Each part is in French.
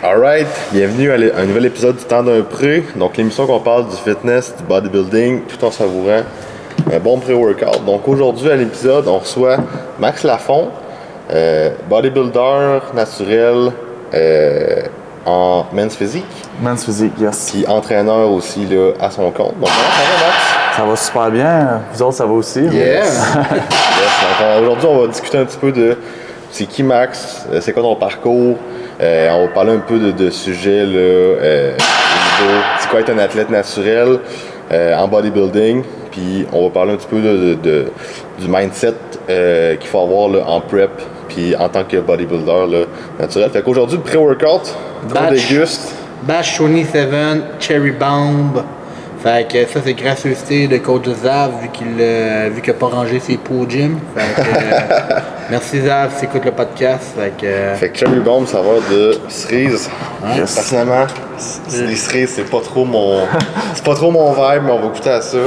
Alright, bienvenue à un nouvel épisode du Temps d'un pré. Donc l'émission qu'on parle du fitness, du bodybuilding, tout en savourant un bon pré-workout. Donc aujourd'hui à l'épisode, on reçoit Max Lafont, bodybuilder naturel en men's physique. Men's physique, yes. Puis entraîneur aussi là, à son compte. Donc comment ça va, Max? Ça va super bien. Vous autres, ça va aussi? Yeah! Yes. Donc aujourd'hui, on va discuter un petit peu de c'est qui Max, c'est quoi ton parcours. On va parler un peu de sujets là, c'est quoi être un athlète naturel en bodybuilding, puis on va parler un petit peu du mindset qu'il faut avoir là, en prep, puis en tant que bodybuilder là, naturel. Fait qu'aujourd'hui, le pré-workout, on déguste. Batch 27 Cherry Bomb. Fait que ça, c'est gracieuseté de coach Zav vu qu'il n'a pas rangé ses pots au gym. Fait que, merci Zav si t'écoutes le podcast. Fait que Cherry Bomb, ça va de cerise. Yes. Personnellement, les cerises, c'est pas trop mon vibe, mais on va goûter à ça.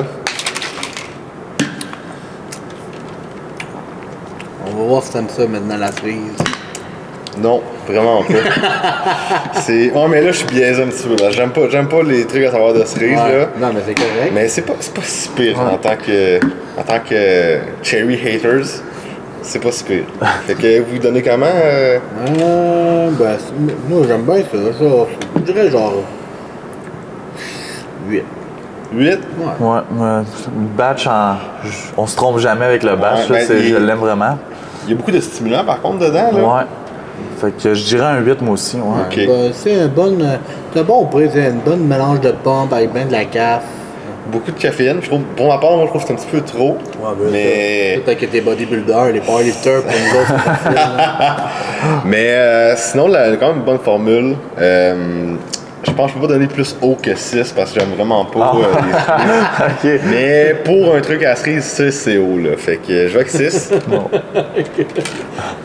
On va voir si t'aimes ça maintenant, la cerise. Non, vraiment pas. Ouais, mais là, je suis biaisé un petit peu. J'aime pas les trucs à savoir de cerise. Ouais. Là. Non, mais c'est correct. Mais c'est pas si pire en tant que cherry haters. C'est pas si pire. Fait que vous donnez comment? Ben, moi, j'aime bien ça. Je dirais genre 8. 8? Ouais, batch, on se trompe jamais avec le batch. Ouais, là, ben, je l'aime vraiment. Il y a beaucoup de stimulants par contre dedans. Là. Ouais. Fait que je dirais un 8 moi aussi. Ouais. Ok. Ben, c'est un bon prix, c'est une bonne mélange de pompe avec bien de la caffe. Beaucoup de caféine. Je trouve, pour ma part, moi, je trouve que c'est un petit peu trop. Ouais, ben, mais peut-être que t'es bodybuilders, les powerlifters, pour nous autres, c'est facile, là. mais sinon, elle a quand même une bonne formule. Je pense que je peux pas donner plus haut que 6 parce que j'aime vraiment pas les cerises. Ok. Mais pour un truc à cerise, 6 c'est haut là. Fait que je vais avec 6. Bon.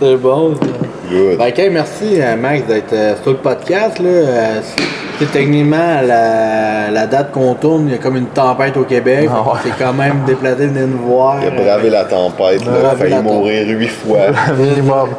C'est bon, ça. Good. Ben, ok, merci Max d'être sur le podcast. Là. C'est techniquement la date qu'on tourne, il y a comme une tempête au Québec. Ah ouais. C'est quand même déplacé de venir nous voir. Il a bravé la tempête, là, il a failli mourir 8 fois. Minimum.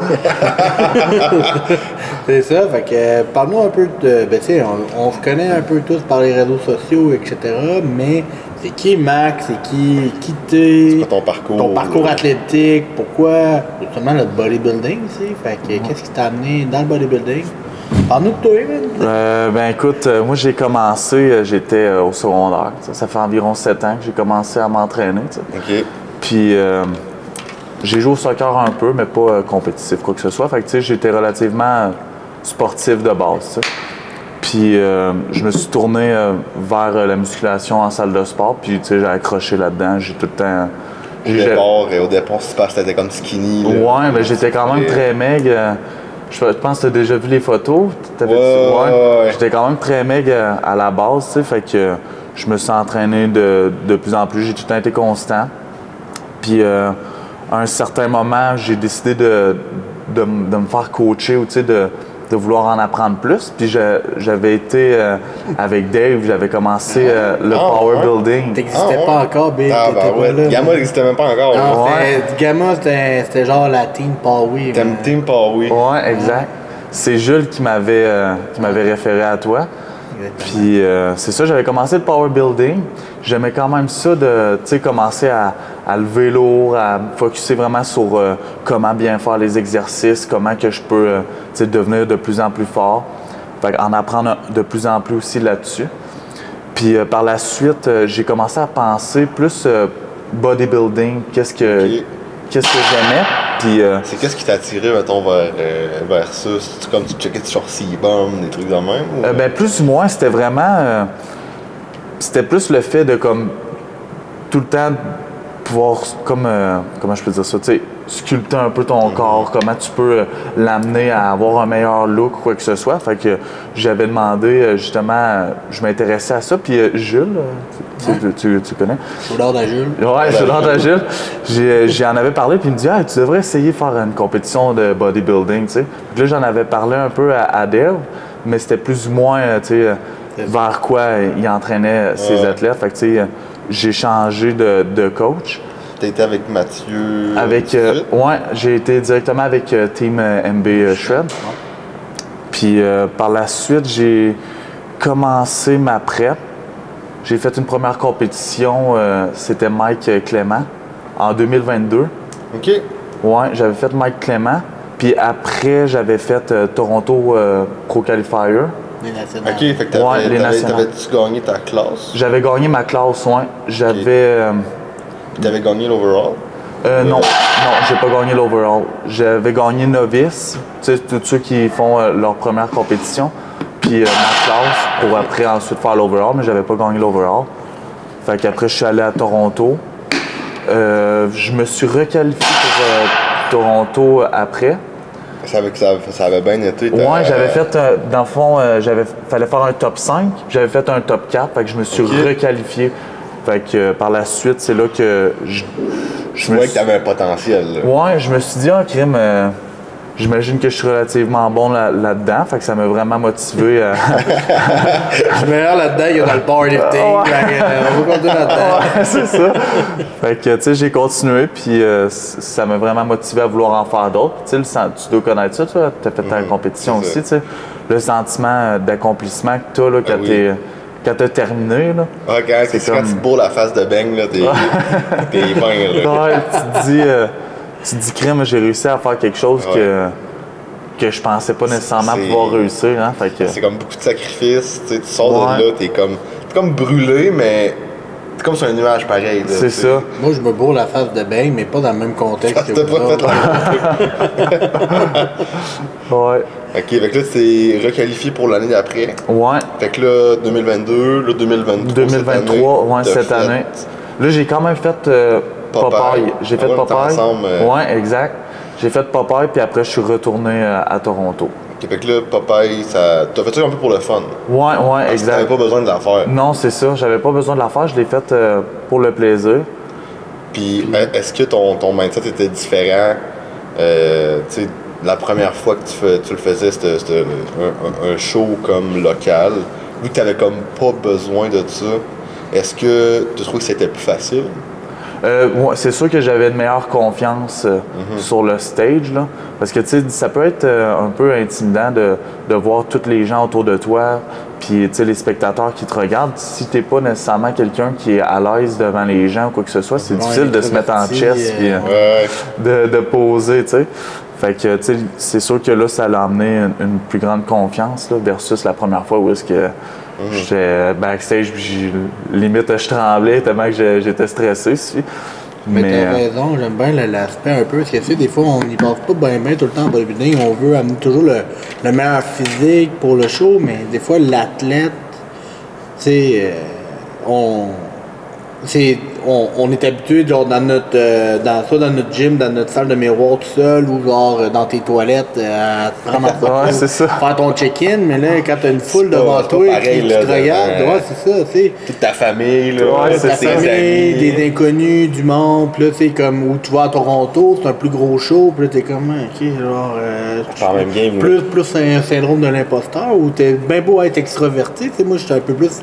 C'est ça, fait que parle-nous un peu de. Ben, tu sais, on se connaît un peu tous par les réseaux sociaux, etc. Mais c'est qui Max, c'est qui t'es. C'est pas ton parcours. Ton parcours là. athlétique, pourquoi justement le bodybuilding, tu sais. Fait que qu'est-ce qui t'a amené dans le bodybuilding? Parle-nous de toi, man. Ben écoute, moi j'ai commencé, j'étais au secondaire. Ça fait environ 7 ans que j'ai commencé à m'entraîner. T'sais. Ok. Puis j'ai joué au soccer un peu, mais pas compétitif, quoi que ce soit. Fait que tu sais, j'étais relativement sportif de base. T'sais. Puis je me suis tourné vers la musculation en salle de sport. Puis tu sais, j'ai accroché là-dedans. J'ai tout le temps. Au départ, c'est parce que t'étais comme skinny. Là. Ouais, mais j'étais quand même très maigre. Je pense que tu as déjà vu les photos. Ouais. J'étais quand même très maigre à la base, tu sais, fait que je me suis entraîné de plus en plus. J'ai tout le temps été constant. Puis à un certain moment, j'ai décidé de me faire coacher ou tu sais, de vouloir en apprendre plus. Puis j'avais été avec Dave, j'avais commencé le power building. T'existais pas encore, Big. Ah, bah ouais. là. Gamma n'existait même pas encore. Non, Ouais. Gamma, c'était genre la Team Power. T'aimes Team Power. Ouais, exact. C'est Jules qui m'avait référé à toi. Puis c'est ça, j'avais commencé le power building. J'aimais quand même ça de, tu sais, commencer à lever lourd, à me focusser vraiment sur comment bien faire les exercices, comment que je peux, tu sais, devenir de plus en plus fort. Fait en apprendre de plus en plus aussi là-dessus. Puis par la suite, j'ai commencé à penser plus bodybuilding, qu'est-ce que j'aimais. Puis C'est qu'est-ce qui t'a attiré, mettons, vers ça? C'est comme tu checkais sur C-Bomb, des trucs de même? Ou... ben plus ou moins, c'était vraiment... c'était plus le fait de, comme, tout le temps pouvoir, comme, comment je peux dire ça, tu sais, sculpter un peu ton corps, comment tu peux l'amener à avoir un meilleur look ou quoi que ce soit. Fait que j'avais demandé, justement, je m'intéressais à ça. Puis Jules, tu connais? Soudard à Jules. Ouais, Soudard à Jules. J'en avais parlé, puis il me dit, ah, tu devrais essayer de faire une compétition de bodybuilding, tu sais. Puis là, j'en avais parlé un peu à Dave, mais c'était plus ou moins, tu sais, vers quoi il entraînait ses athlètes. Fait que, tu sais, j'ai changé de coach. T'as été avec Mathieu? Ouais, j'ai été directement avec Team MB Shred. Puis par la suite, j'ai commencé ma prep. J'ai fait une première compétition, c'était Mike Clément, en 2022. OK. Ouais, j'avais fait Mike Clément. Puis après, j'avais fait Toronto Pro Qualifier. Les nationales. OK, fait que Ouais, les nationales. t'avais-tu gagné ta classe? J'avais gagné ma classe, ouais. J'avais... T'avais gagné l'overall? non, j'ai pas gagné l'overall. J'avais gagné novice, tu sais, tous ceux qui font leur première compétition. Puis ma classe pour après ensuite faire l'overall, mais j'avais pas gagné l'overall. Fait qu'après, je suis allé à Toronto. Je me suis requalifié pour Toronto après. Ça avait bien été. Ouais, j'avais fait, dans le fond, fallait faire un top 5, j'avais fait un top 4, fait que je me suis requalifié. Fait que par la suite, c'est là que je voyais que tu avais un potentiel. Là. Ouais, je me suis dit, crime, j'imagine que je suis relativement bon là-dedans, fait que ça m'a vraiment motivé à... Je suis meilleur là-dedans, il y a dans le powerlifting, on va continuer là-dedans. Ouais, c'est ça. Fait que, tu sais, j'ai continué, puis ça m'a vraiment motivé à vouloir en faire d'autres. Tu sais, tu dois connaître ça, tu as fait ta compétition aussi, tu sais. Le sentiment d'accomplissement que tu as là, quand t'as terminé, là. Ah, quand tu bourres la face de bang, là, t'es bien, là. Ouais, tu te dis, crème, j'ai réussi à faire quelque chose que je pensais pas nécessairement pouvoir réussir, hein. Fait que... C'est comme beaucoup de sacrifices, tu sais, tu sors de là, t'es comme brûlé, mais t'es comme sur un nuage pareil, là. C'est ça. Moi, je me bourre la face de bang, mais pas dans le même contexte que vous autres. Ouais. OK, fait que là, tu t'es requalifié pour l'année d'après. Ouais. Fait que là, 2022, là, 2023. 2023, ouais, cette année. Là, j'ai quand même fait Popeye. J'ai fait Popeye. Ouais, exact. J'ai fait Popeye, puis après, je suis retourné à Toronto. OK, fait que là, Popeye, t'as fait ça un peu pour le fun. Ouais, exact. T'avais pas besoin de la faire. Non, c'est ça. J'avais pas besoin de la faire. Je l'ai faite pour le plaisir. Puis, est-ce que ton mindset était différent? Tu sais, la première fois que tu le faisais, c'était un show comme local. Vu que tu n'avais comme pas besoin de ça, est-ce que tu trouves que c'était plus facile? Ouais, c'est sûr que j'avais une meilleure confiance sur le stage, là, parce que tu sais, ça peut être un peu intimidant de voir tous les gens autour de toi, puis tu sais, les spectateurs qui te regardent. Si t'es pas nécessairement quelqu'un qui est à l'aise devant les gens ou quoi que ce soit, c'est difficile de se mettre en chest puis de poser, tu sais. Fait que, tu sais, c'est sûr que là, ça l'a amené une plus grande confiance là, versus la première fois où est-ce que j'étais backstage puis limite je tremblais tellement que j'étais stressé. Mais t'as raison, j'aime bien l'aspect un peu, parce que tu sais, des fois, on n'y pense pas bien tout le temps en bodybuilding. On veut amener toujours le meilleur physique pour le show, mais des fois, l'athlète, tu sais, on est habitué, genre, dans notre gym, dans notre salle de miroir tout seul, ou genre dans tes toilettes, à te prendre faire ton check-in, mais là, quand t'as une foule devant toi qui te regarde, ouais, c'est ça, tu sais. Toute ta famille, là, ta famille, des inconnus, du monde, puis là, tu sais, comme où tu vas à Toronto, c'est un plus gros show, puis là, t'es comme, ok, genre, même game, plus un syndrome de l'imposteur, où t'es bien beau être extraverti, tu sais, moi, j'étais un peu plus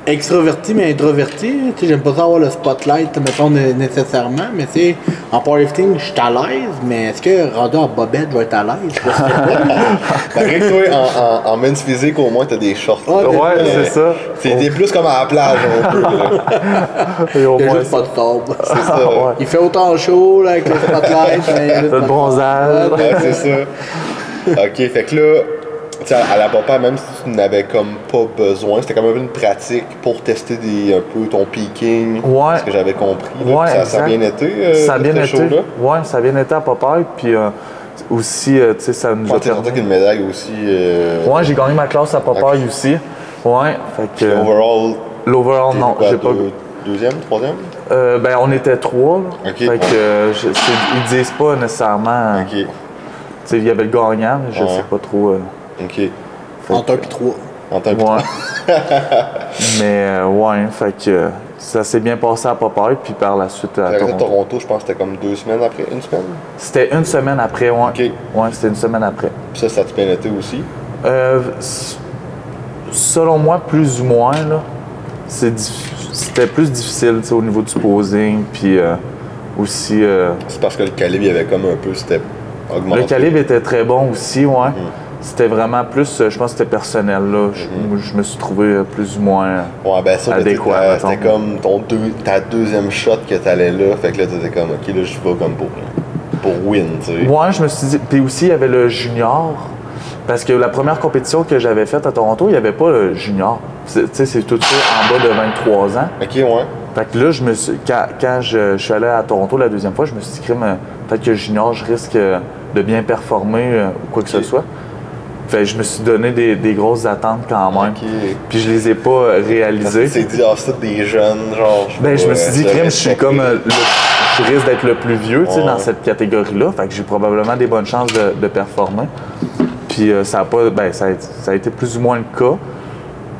extraverti mais introverti, tu sais, j'aime pas ça avoir le spotlight, mettons, nécessairement, mais tu sais, en powerlifting, je suis à l'aise, mais est-ce que rendu en bobette, je vais être à l'aise? Malgré que toi, en men's physique, au moins, t'as des shorts. Ouais, c'est ça. T'es plus comme à la plage, un peu, là. Et au il y a moins, juste pas de sable. C'est ça. Ouais. Il fait autant chaud, là, avec le spotlight, mais le bronzage. Ouais, c'est ça. OK, fait que là, t'sais, à la Popeye, même si tu n'avais comme pas besoin, c'était quand même une pratique pour tester un peu ton peaking, ce que j'avais compris. Là, ça a bien été, ça a bien été. show-là? Ouais, ça a bien été à Popeye, puis aussi, tu sais, ça nous a permis... Tu as une médaille aussi. Ouais, j'ai gagné ma classe à Popeye aussi. Ouais, fait que... L'overall, non, j'ai pas... Deuxième, troisième? Ben, on était 3, là. Okay, fait que, ils disent pas nécessairement... OK. Tu sais, il y avait le gagnant, mais je sais pas trop... OK. En un puis 3. En temps puis 3. Mais ouais, fait que ça s'est bien passé à Popeye, puis par la suite à Toronto, je pense que c'était comme 2 semaines après, une semaine? C'était une semaine après, ouais. OK. Ouais, c'était une semaine après. Puis ça a bien été aussi? Selon moi, plus ou moins, là. C'était plus difficile, tu sais, au niveau du posing, puis aussi... C'est parce que le calibre, il avait comme un peu, c'était augmenté. Le calibre était très bon aussi, ouais. c'était vraiment plus, je pense que c'était personnel, là. Je me suis trouvé plus ou moins Ouais, ben ça, adéquat. c'était comme ta deuxième shot que t'allais là, fait que là, t'étais comme, ok, là, je vais comme pour win, tu sais. Ouais, je me suis dit, puis aussi, il y avait le junior, parce que la première compétition que j'avais faite à Toronto, il n'y avait pas le junior. Tu sais, c'est tout ça en bas de 23 ans. Ok, ouais. Fait que là, quand je suis allé à Toronto la deuxième fois, je me suis dit, peut-être que junior, je risque de bien performer ou quoi que ce soit. Fait que je me suis donné des grosses attentes quand même. Okay. Puis je les ai pas réalisées. C'est dit, c'est des jeunes, genre. Je me suis dit, je suis comme. Je risque d'être le plus vieux dans cette catégorie-là. Fait que j'ai probablement des bonnes chances de performer. Puis ça a été plus ou moins le cas.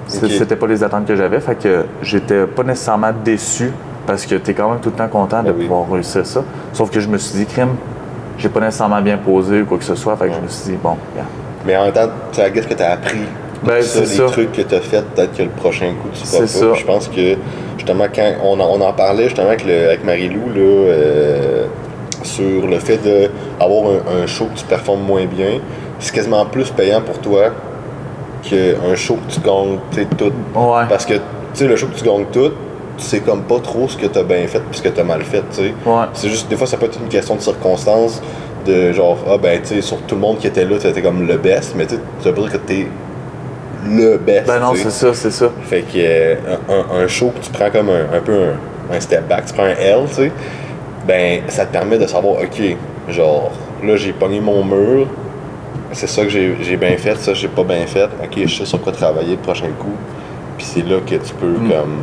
C'était pas les attentes que j'avais. Fait que j'étais pas nécessairement déçu parce que t'es quand même tout le temps content de pouvoir réussir ça. Sauf que je me suis dit, j'ai pas nécessairement bien posé ou quoi que ce soit. Fait que je me suis dit, bon, yeah. Mais en même temps, qu'est-ce que tu as appris? C'est trucs que tu as fait, peut-être que le prochain coup, tu feras pas. Puis je pense que, justement, quand on en parlait justement avec Marie-Lou, là, sur le fait d'avoir un show que tu performes moins bien, c'est quasiment plus payant pour toi qu'un show que tu gagnes tout. Ouais. Parce que, tu sais, le show que tu gagnes tout, tu sais comme pas trop ce que tu as bien fait puis ce que tu as mal fait, tu sais. Ouais. C'est juste, des fois, ça peut être une question de circonstances, de genre, tu sais, sur tout le monde qui était là, tu étais comme le best, mais tu sais, ça veut pas dire que t'es le best. Ben non, c'est ça. Fait que un show que tu prends comme un peu un step back, tu prends un L, tu sais, ben ça te permet de savoir, ok, genre, là j'ai pogné mon mur, c'est ça que j'ai bien fait, ça j'ai pas bien fait, ok, je sais sur quoi travailler le prochain coup, puis c'est là que tu peux comme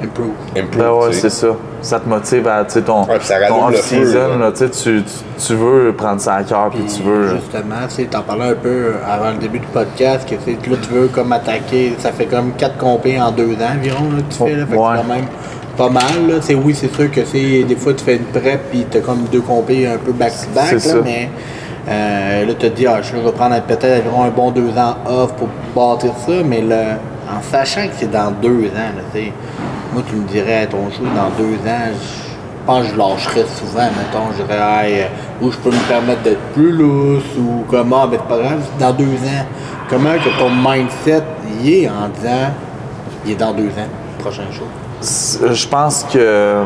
Improve. Ben ouais, c'est ça. Ça te motive à ton off-season. Tu veux prendre ça à cœur puis tu veux. Justement, t'en parlais un peu avant le début du podcast que là, tu veux comme attaquer. Ça fait comme 4 compés en 2 ans environ là, que tu fais. Là, fait que c'est quand même pas mal. Là. Oui, c'est sûr que des fois tu fais une prep puis t'as comme 2 compés un peu back-to-back. Là, mais là, tu te dis, je vais prendre peut-être environ un bon 2 ans off pour bâtir ça. Mais là, en sachant que c'est dans 2 ans, là, moi, tu me dirais, ton show dans 2 ans, je pense que je lâcherais souvent, mettons, je dirais, où je peux me permettre d'être plus lousse, ou comment, mais c'est pas grave, dans 2 ans, comment que ton mindset y est en disant, il est dans 2 ans, le prochain show? Je pense que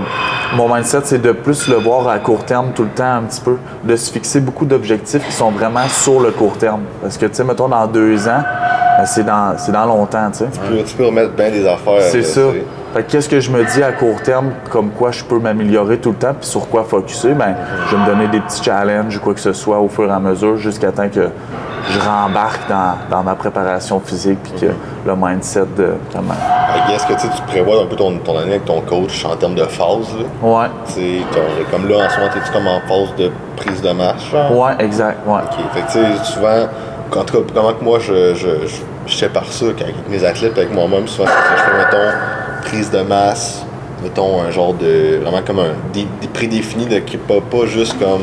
mon mindset, c'est de plus le voir à court terme tout le temps un petit peu, de se fixer beaucoup d'objectifs qui sont vraiment sur le court terme. Parce que, tu sais, mettons, dans 2 ans, c'est dans longtemps, tu sais. Tu peux remettre bien des affaires. C'est ça. Fait que qu'est-ce que je me dis à court terme, comme quoi je peux m'améliorer tout le temps, puis sur quoi focusser, je vais me donner des petits challenges ou quoi que ce soit au fur et à mesure, jusqu'à temps que je rembarque dans ma préparation physique, puis que le mindset de comment. Est-ce que tu prévois un peu ton année avec ton coach en termes de phase? Là? Ouais. Comme là, en ce moment, es-tu comme en phase de prise de masse? Genre? Ouais, exact. Ouais. OK. Fait que tu sais, souvent, en tout cas, comment que moi, je sépare ça avec mes athlètes, avec moi-même, souvent, je fais, mettons, prise de masse, mettons, un genre de, vraiment comme des prédéfinis qui pas juste comme,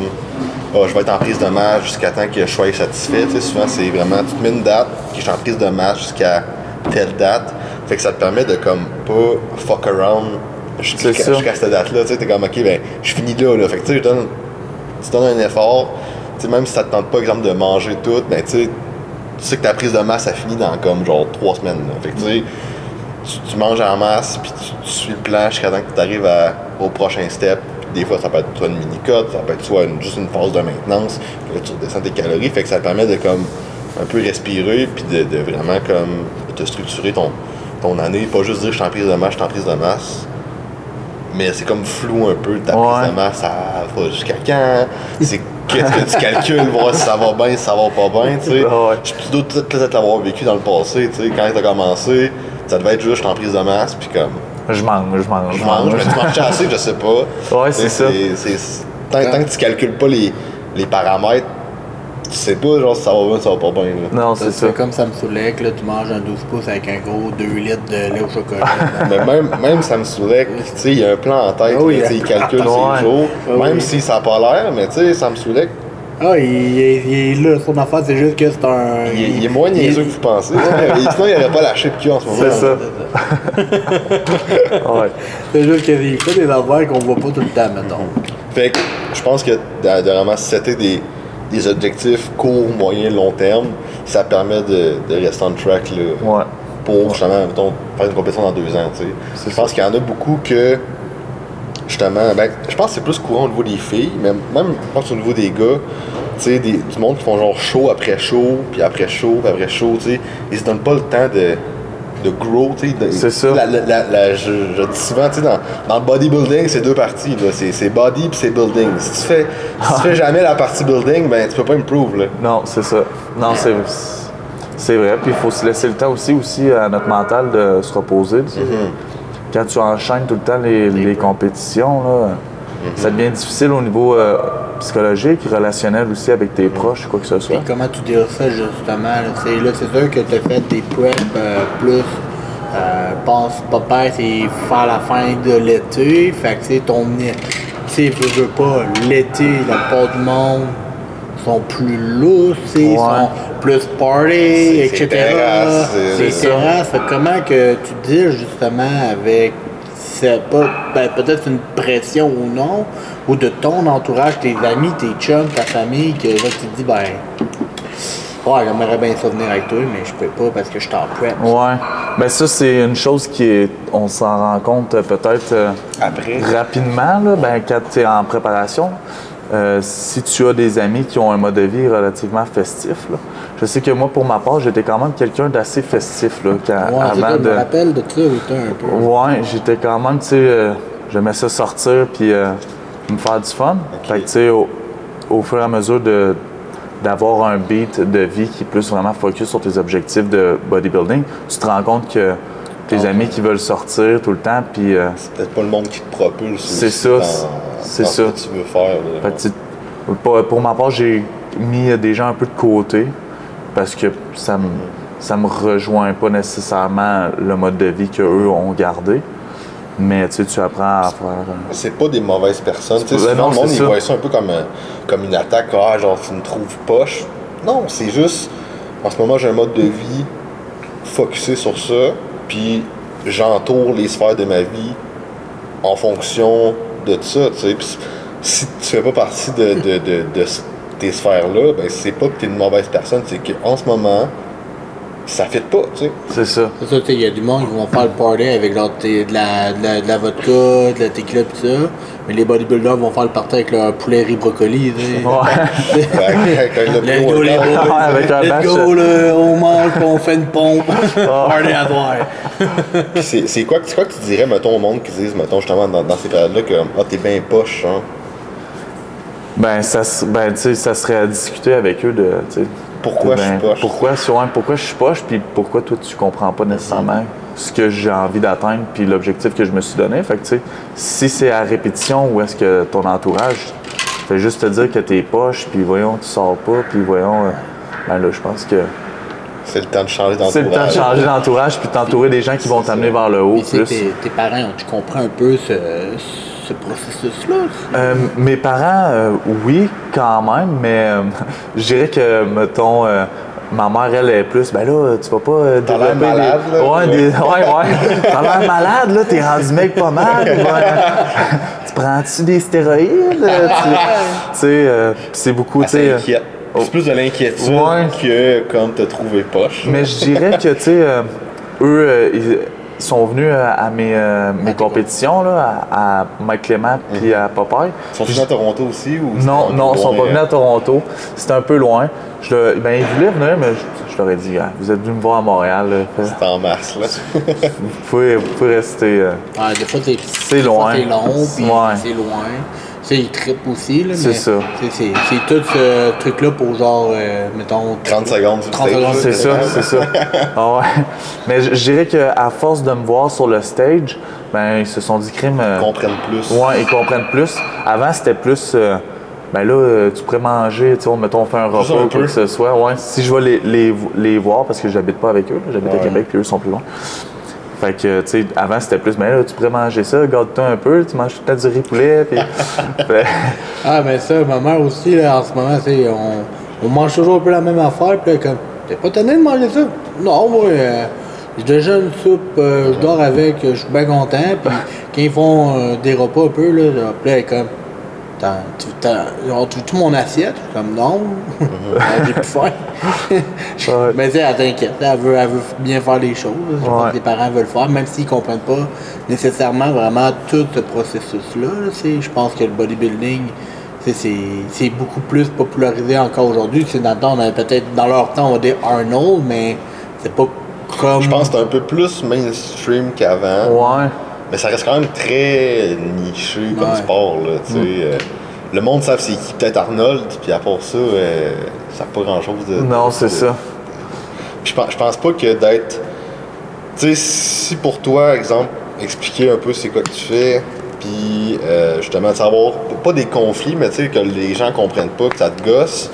je vais être en prise de masse jusqu'à temps que je sois satisfait, tu sais, souvent, c'est vraiment, tu te mets une date, que je suis en prise de masse jusqu'à telle date, fait que ça te permet de, comme, pas fuck around jusqu'à cette date-là, tu sais, t'es comme, ok, je finis là, fait que, tu sais, tu donnes un effort, tu sais, même si ça te tente pas, exemple, de manger tout, tu sais que ta prise de masse, ça finit dans, comme, genre, 3 semaines, là. Fait que, tu sais, tu manges en masse, puis tu suis le plan jusqu'à temps que tu arrives au prochain step. Puis des fois, ça peut être soit une mini-cut, ça peut être soit juste une phase de maintenance, puis là, tu redescends tes calories. Fait que ça te permet de comme un peu respirer, puis de vraiment comme te structurer ton année. Pas juste dire je suis en prise de masse, mais c'est comme flou un peu ta prise de masse, ça va jusqu'à quand? C'est qu'est-ce que tu calcules, voir si ça va bien, si ça va pas bien, tu sais. Je dois peut-être l'avoir vécu dans le passé, tu sais, quand t'as commencé. Ça devait être juste, je suis en prise de masse, puis comme. Je mange. Mais tu manges assez, je sais pas. Ouais, c'est ça. Tant que tu calcules pas les paramètres, tu sais pas genre si ça va bien, ça va pas bien. Là. Non, c'est ça. C'est comme ça me saoulait que là, tu manges un 12 pouces avec un gros 2 litres de lait au chocolat. Mais même ça me saoulait, tu sais, il y a un plan en tête, il calcule ses jours. Même si ça n'a pas l'air, mais tu sais, ça me saoulait. Ah, il est là, son affaire, c'est juste que c'est un. Il est moins niaiseux que vous pensez. Sinon, il n'aurait pas lâché de cul en ce moment. C'est ça. Ouais. C'est juste qu'il fait des affaires qu'on voit pas tout le temps, mettons. Fait que je pense que de vraiment setter des objectifs court, moyen, long terme, ça permet de rester on track là, Ouais. pour justement, mettons, faire une compétition dans 2 ans. Tu sais. Je pense qu'il y en a beaucoup que, justement, ben, je pense que c'est plus courant au niveau des filles, mais même je pense au niveau des gars, tu sais, du monde qui font genre show après show, puis après show, puis après show, tu sais, ils se donnent pas le temps de grow, tu sais. C'est ça. Je dis souvent, tu sais, dans le bodybuilding, c'est 2 parties, là. C'est body puis c'est building. Si tu fais jamais la partie building, ben tu peux pas improve, là. Non, c'est ça. Non, c'est vrai. Puis il faut se laisser le temps aussi à notre mental de se reposer. Tu sais. Quand tu enchaînes tout le temps les compétitions, là, ça devient difficile au niveau psychologique, relationnel aussi avec tes proches, quoi que ce soit. Et comment tu dirais ça justement? Là, c'est sûr que tu as fait des preps plus. Pense pas c'est faire la fin de l'été. Fait que tu sais, je veux pas, l'été, la plupart du monde sont plus lousses, sont plus party, etc. C'est terrasse. Fait que comment que tu dis justement avec peut-être une pression ou non, ou de ton entourage, tes amis, tes chums, ta famille, que là tu te dis ouais, j'aimerais bien ça venir avec toi, mais je peux pas parce que je suis en prep. Ouais. Ben ça, c'est une chose on s'en rend compte peut-être rapidement, là, ben, quand tu es en préparation. Si tu as des amis qui ont un mode de vie relativement festif, là. Je sais que moi, pour ma part, j'étais quand même quelqu'un d'assez festif. Là, avant je me rappelle de ça, un peu. Ouais, j'étais quand même, tu sais, j'aimais ça sortir puis me faire du fun. Fait que, tu sais, au fur et à mesure d'avoir un beat de vie qui est plus vraiment focus sur tes objectifs de bodybuilding, tu te rends compte que tes amis qui veulent sortir tout le temps, puis... c'est peut-être pas le monde qui te propulse. C'est ça, c'est ça. Ce que tu veux faire. Fait que pour ma part, j'ai mis des gens un peu de côté parce que ça me rejoint pas nécessairement le mode de vie qu'eux ont gardé. Mais tu apprends à faire... C'est pas des mauvaises personnes. Souvent, le monde, ils voient ça un peu comme une attaque. Ah, genre, tu me trouves poche. Non, c'est juste... En ce moment, j'ai un mode de vie focusé sur ça. Puis j'entoure les sphères de ma vie en fonction de ça, tu sais. Puis si tu fais pas partie de tes sphères-là, ben c'est pas que t'es une mauvaise personne, c'est qu'en ce moment, ça fit pas, tu sais. C'est ça. C'est ça, tu sais, il y a du monde qui vont faire le party avec genre de la vodka, de la tequila pis ça, mais les bodybuilders vont faire le party avec leur poulet riz brocoli, tu sais. Ouais. Let's go, les boys. Avec un Let's go, là, on mange pis on fait une pompe. Party à voir. C'est quoi que tu dirais, mettons, au monde qui disent, mettons, justement, dans ces périodes-là, que t'es bien poche, hein? Ben, tu sais, ça serait à discuter avec eux de, tu sais, pourquoi je suis poche. Pourquoi je suis poche, puis pourquoi toi tu comprends pas nécessairement ce que j'ai envie d'atteindre, puis l'objectif que je me suis donné. Fait que tu sais, si c'est à répétition ou est-ce que ton entourage fait juste te dire que t'es poche, puis voyons, tu sors pas, puis voyons, ben là, je pense que c'est le temps de changer d'entourage. C'est le temps de changer d'entourage, puis t'entourer des gens qui vont t'amener vers le haut. Mais plus. Tes parents, tu comprends un peu ce processus-là? Mes parents, oui, quand même, mais je dirais que, mettons, ma mère, elle est plus, ben là, tu vas pas t'as l'air malade, là? Ouais. T'as l'air malade, là, t'es rendu mec pas mal. Tu prends-tu des stéroïdes? Tu sais, c'est beaucoup, tu sais... C'est plus de l'inquiétude que comme t'as trouvé poche. Mais je dirais que, tu sais, eux, ils sont venus à mes compétitions, là, à Mike Clément puis à Popeye. Ils sont venus à Toronto aussi? Ou non, ils sont pas venus à Toronto. C'était un peu loin. Ils voulaient venir, mais je leur ai dit, vous êtes venus me voir à Montréal. C'est en mars, là. vous pouvez rester... des fois, c'est loin. C'est long, puis c'est loin. Ils trippent aussi, là, c'est ça. C'est tout ce truc-là pour genre, mettons... 30 secondes. 30 secondes. C'est ça. Ah ouais. Mais je dirais qu'à force de me voir sur le stage, ben ils se sont dit crime... Ils comprennent plus. Ouais, ils comprennent plus. Avant, c'était plus... ben là, tu pourrais manger, tu sais, mettons, on fait un repas ou quoi que ce soit. Ouais, si je vais les voir, parce que j'habite pas avec eux, j'habite à Québec, puis eux sont plus loin. Fait que, tu sais, avant, c'était plus, mais là, tu pourrais manger ça, garde-toi un peu, tu manges tout le temps du riz poulet, puis... Ah, mais ça, ma mère aussi, là, en ce moment, tu sais, on mange toujours un peu la même affaire, puis là, comme, t'es pas tanné de manger ça? Non, moi, j'ai déjà une soupe, je dors avec, je suis bien content, puis quand ils font des repas un peu, là, elle est comme... genre, tu veux tout mon assiette? Comme non, j'ai plus faim. Ouais. Mais tu sais, elle t'inquiète, elle veut bien faire les choses. Je pense que les parents veulent faire, même s'ils ne comprennent pas nécessairement vraiment tout ce processus-là. Là, je pense que le bodybuilding, c'est beaucoup plus popularisé encore aujourd'hui. Dans le temps, on avait peut-être, dans leur temps, on va dire Arnold, mais c'est pas comme... Je pense que c'est un peu plus mainstream qu'avant. Ouais. Mais ça reste quand même très niché comme sport, là, tu sais. Le monde savent c'est qui, peut-être Arnold, puis à part ça, ça n'a pas grand-chose de... Non, c'est ça. Puis je pense pas que d'être... Tu sais, si pour toi, exemple, expliquer un peu c'est quoi que tu fais, puis justement de savoir, pas des conflits, mais tu sais, que les gens comprennent pas, que ça te gosse,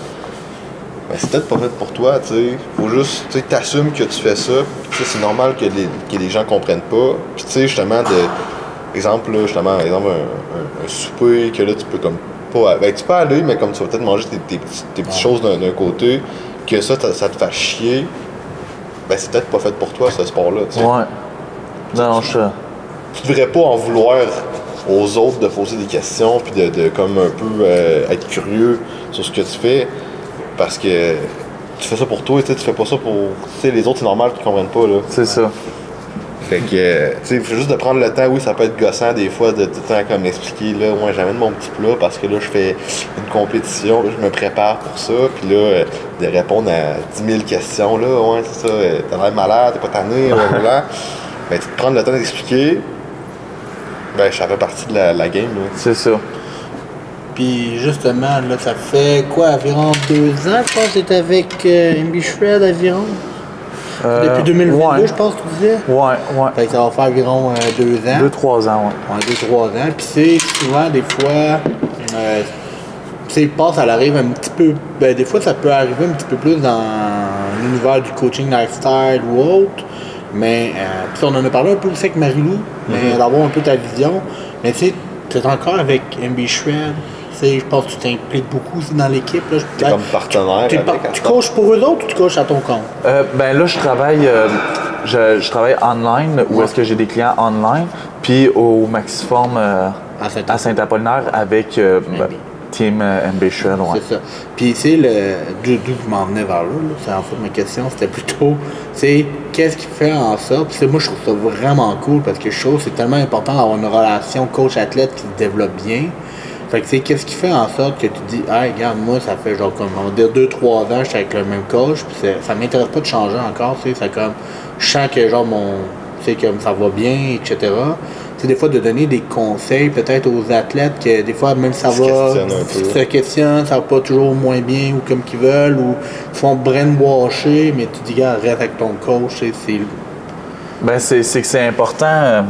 ben c'est peut-être pas fait pour toi, tu sais. Faut juste, tu sais, t'assumes que tu fais ça, puis c'est normal que les gens comprennent pas. Puis tu sais, justement, exemple, là, un souper, que là, tu peux comme pas... Ben, tu peux aller, mais comme tu vas peut-être manger tes petites choses d'un côté, que ça te fasse chier, ben c'est peut-être pas fait pour toi, ce sport-là, tu sais. Ouais. Non, Tu devrais pas en vouloir aux autres de poser des questions, puis de comme un peu être curieux sur ce que tu fais. Parce que tu fais ça pour toi, tu fais pas ça pour... Tu sais, les autres, c'est normal qu'ils comprennent pas, là. c'est ça. Fait que, tu sais, il faut juste de prendre le temps. Oui, ça peut être gossant des fois de tout le temps comme expliquer, là, moi, j'amène mon petit plat parce que là, je fais une compétition, là, je me prépare pour ça. Puis là, de répondre à 10 000 questions, là, ouais, c'est ça, t'as l'air malade, t'es pas tanné, voilà. Ben, tu te prends le temps d'expliquer, ben, ça fait partie de la game, là. C'est ça. Puis justement, là, ça fait quoi, environ 2 ans, je pense, que t'es avec MB Shred environ? Depuis 2022, ouais. je pense que tu disais? Ouais. Fait que ça va faire environ 2 ans. 2-3 ans, ouais. Ouais, 2-3 ans. Puis c'est souvent, des fois, tu sais, ça arrive un petit peu... Ben, des fois, ça peut arriver un petit peu plus dans l'univers du coaching lifestyle ou autre. Mais, puis on en a parlé un peu aussi avec Marie-Lou, mais d'avoir un peu ta vision. Mais tu sais, tu es encore avec MB Shred. Je pense que tu t'impliques beaucoup aussi dans l'équipe. T'es comme partenaire. Tu coaches pour eux autres ou tu coaches à ton compte? Ben là, je travaille online, où est-ce que j'ai des clients online, puis au Maxiform à Saint-Apollinaire avec Team MB Shred. Ouais. C'est ça. Puis c'est d'où je m'en venais vers là, c'est en fait ma question, c'était plutôt, qu'est-ce qui fait en sorte, puis moi je trouve ça vraiment cool parce que je trouve que c'est tellement important d'avoir une relation coach-athlète qui se développe bien. Fait que qu'est-ce qui fait en sorte que tu dis, hey, regarde, moi, ça fait genre comme, on va dire 2-3 ans, je suis avec le même coach, puis ça m'intéresse pas de changer encore, ça comme, je sens que genre comme ça va bien, etc. C'est des fois de donner des conseils peut-être aux athlètes que des fois même ça se questionnent, ça va pas toujours moins bien ou comme qu'ils veulent, ou ils font brainwasher, mais tu dis, regarde, reste avec ton coach, Ben c'est que c'est important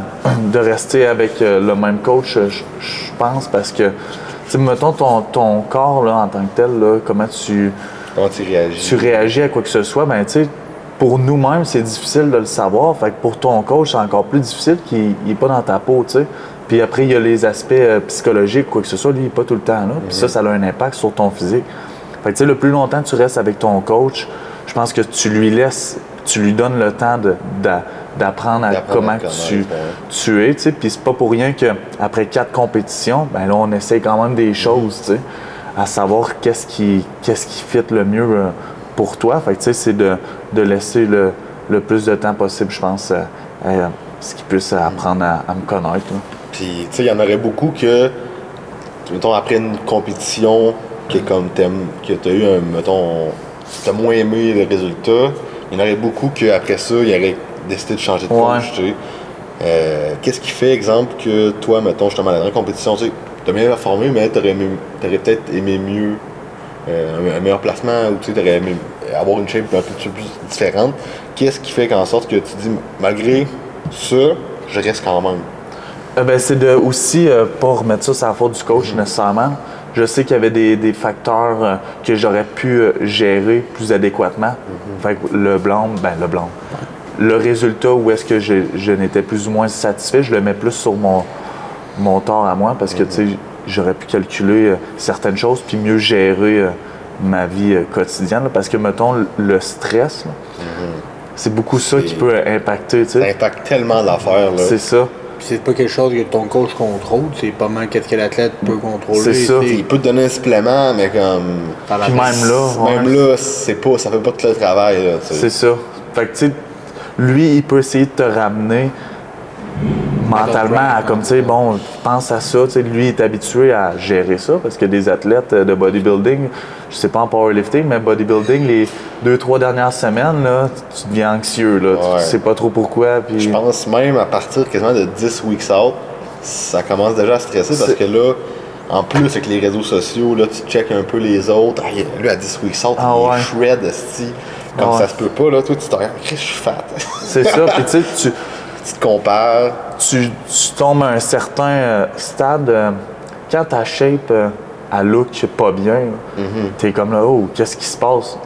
de rester avec le même coach, je pense, parce que, tu sais, mettons ton corps là, en tant que tel, là, comment tu réagis? Tu réagis à quoi que ce soit, ben tu sais, pour nous-mêmes, c'est difficile de le savoir. Fait que pour ton coach, c'est encore plus difficile qu'il n'est pas dans ta peau, tu sais. Puis après, il y a les aspects psychologiques, quoi que ce soit, lui, il n'est pas tout le temps là. Puis ça a un impact sur ton physique. Fait que tu sais, le plus longtemps que tu restes avec ton coach, je pense que tu lui donnes le temps d'apprendre à comment tu es, tu sais. Puis c'est pas pour rien qu'après 4 compétitions, ben là, on essaie quand même des choses, tu sais, à savoir qu'est-ce qui fit le mieux pour toi. Fait que tu sais, c'est de laisser le plus de temps possible, je pense, à ce qu'ils puissent apprendre à me connaître. Là. Puis, tu sais, il y en aurait beaucoup que, mettons, après une compétition que comme que tu as eu mettons, tu as moins aimé le résultat, il y en aurait beaucoup qu'après ça, ils auraient décidé de changer de coach, tu sais. Qu'est-ce qui fait, exemple, que toi, mettons, justement, à la dernière compétition, tu sais, t'as bien performé, mais t'aurais peut-être aimé mieux un meilleur placement, ou tu sais, t'aurais aimé avoir une shape un peu plus différente. Qu'est-ce qui fait qu'en sorte que tu dis, malgré ça, je reste quand même? Ben, c'est de aussi pas remettre ça sur la faute du coach nécessairement. Je sais qu'il y avait des facteurs que j'aurais pu gérer plus adéquatement. Fait que le résultat où est-ce que je n'étais plus ou moins satisfait, je le mets plus sur mon tort à moi parce que tu sais, j'aurais pu calculer certaines choses puis mieux gérer ma vie quotidienne. Là, parce que, mettons, le stress, là, c'est beaucoup ça qui peut impacter. Tu sais. Ça impacte tellement d'affaires. C'est ça. c'est pas quelque chose que ton coach contrôle, c'est pas mal qu'est-ce que l'athlète peut contrôler. C'est ça. Il peut te donner un supplément, mais comme. Puis même là, ça fait pas tout le travail. Là, c'est ça. Fait que tu sais, lui, il peut essayer de te ramener mentalement à comme, tu sais, bon, pense à ça, tu sais, lui, il est habitué à gérer ça, parce que des athlètes de bodybuilding, je sais pas en powerlifting, mais bodybuilding, les 2-3 dernières semaines, là, tu deviens anxieux, là, tu sais pas trop pourquoi. Puis... Je pense même à partir quasiment de 10 weeks out, ça commence déjà à stresser, parce que là, en plus, avec les réseaux sociaux, là, tu checkes un peu les autres. Ah, lui, à 10 weeks out, il est shred, esti. Comme ça se peut pas, là, toi, tu te regardes, je suis fat. C'est ça, puis tu sais, tu te compares. Tu tombes à un certain stade, quand ta shape, elle look pas bien, t'es comme là, oh, qu'est-ce qui se passe?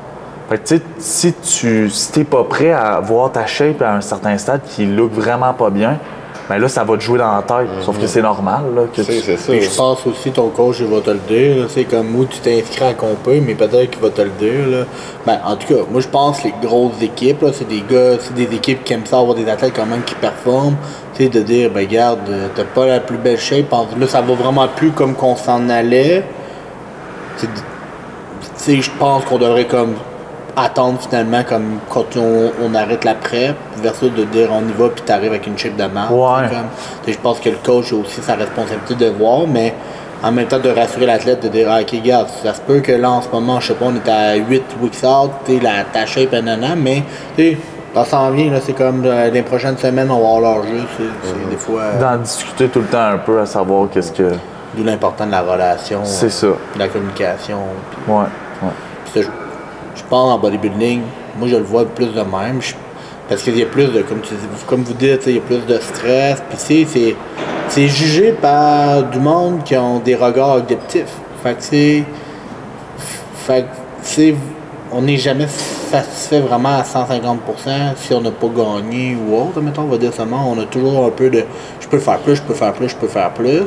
Fait que tu sais, si t'es pas prêt à voir ta shape à un certain stade qui look vraiment pas bien, ben là, ça va te jouer dans la tête. Sauf que c'est normal. Là, que c'est ça. Je pense aussi ton coach il va te le dire. C'est comme où tu t'inscris à compé, mais peut-être qu'il va te le dire. Là. Ben, en tout cas, moi je pense que les grosses équipes, là, c'est des gars, c'est des équipes qui aiment ça avoir des athlètes quand même qui performent. Tu sais, de dire, ben regarde, t'as pas la plus belle shape. Là, ça va vraiment plus comme qu'on s'en allait. Tu sais, je pense qu'on devrait comme attendre finalement comme quand on arrête la prep versus de dire on y va puis t'arrives avec une chip de marde. Je pense que le coach a aussi sa responsabilité de voir, mais en même temps de rassurer l'athlète de dire ah, ok regarde, ça se peut que là en ce moment, je sais pas, on est à 8 weeks out, ta shape est nanana, mais ça s'en vient, là, c'est comme les prochaines semaines on va avoir leur jeu, c'est des fois. D'en discuter tout le temps un peu à savoir qu'est-ce que. D'où l'important de la relation. C'est ça. De la communication. Pis... Ouais. Je pense en bodybuilding, moi je le vois plus de même, parce qu'il y a plus de, comme vous dites, il y a plus de stress, puis c'est jugé par du monde qui ont des regards objectifs. Fait que on n'est jamais satisfait vraiment à 150% si on n'a pas gagné ou autre, mettons, on va dire seulement, on a toujours un peu de je peux faire plus, je peux faire plus, je peux faire plus.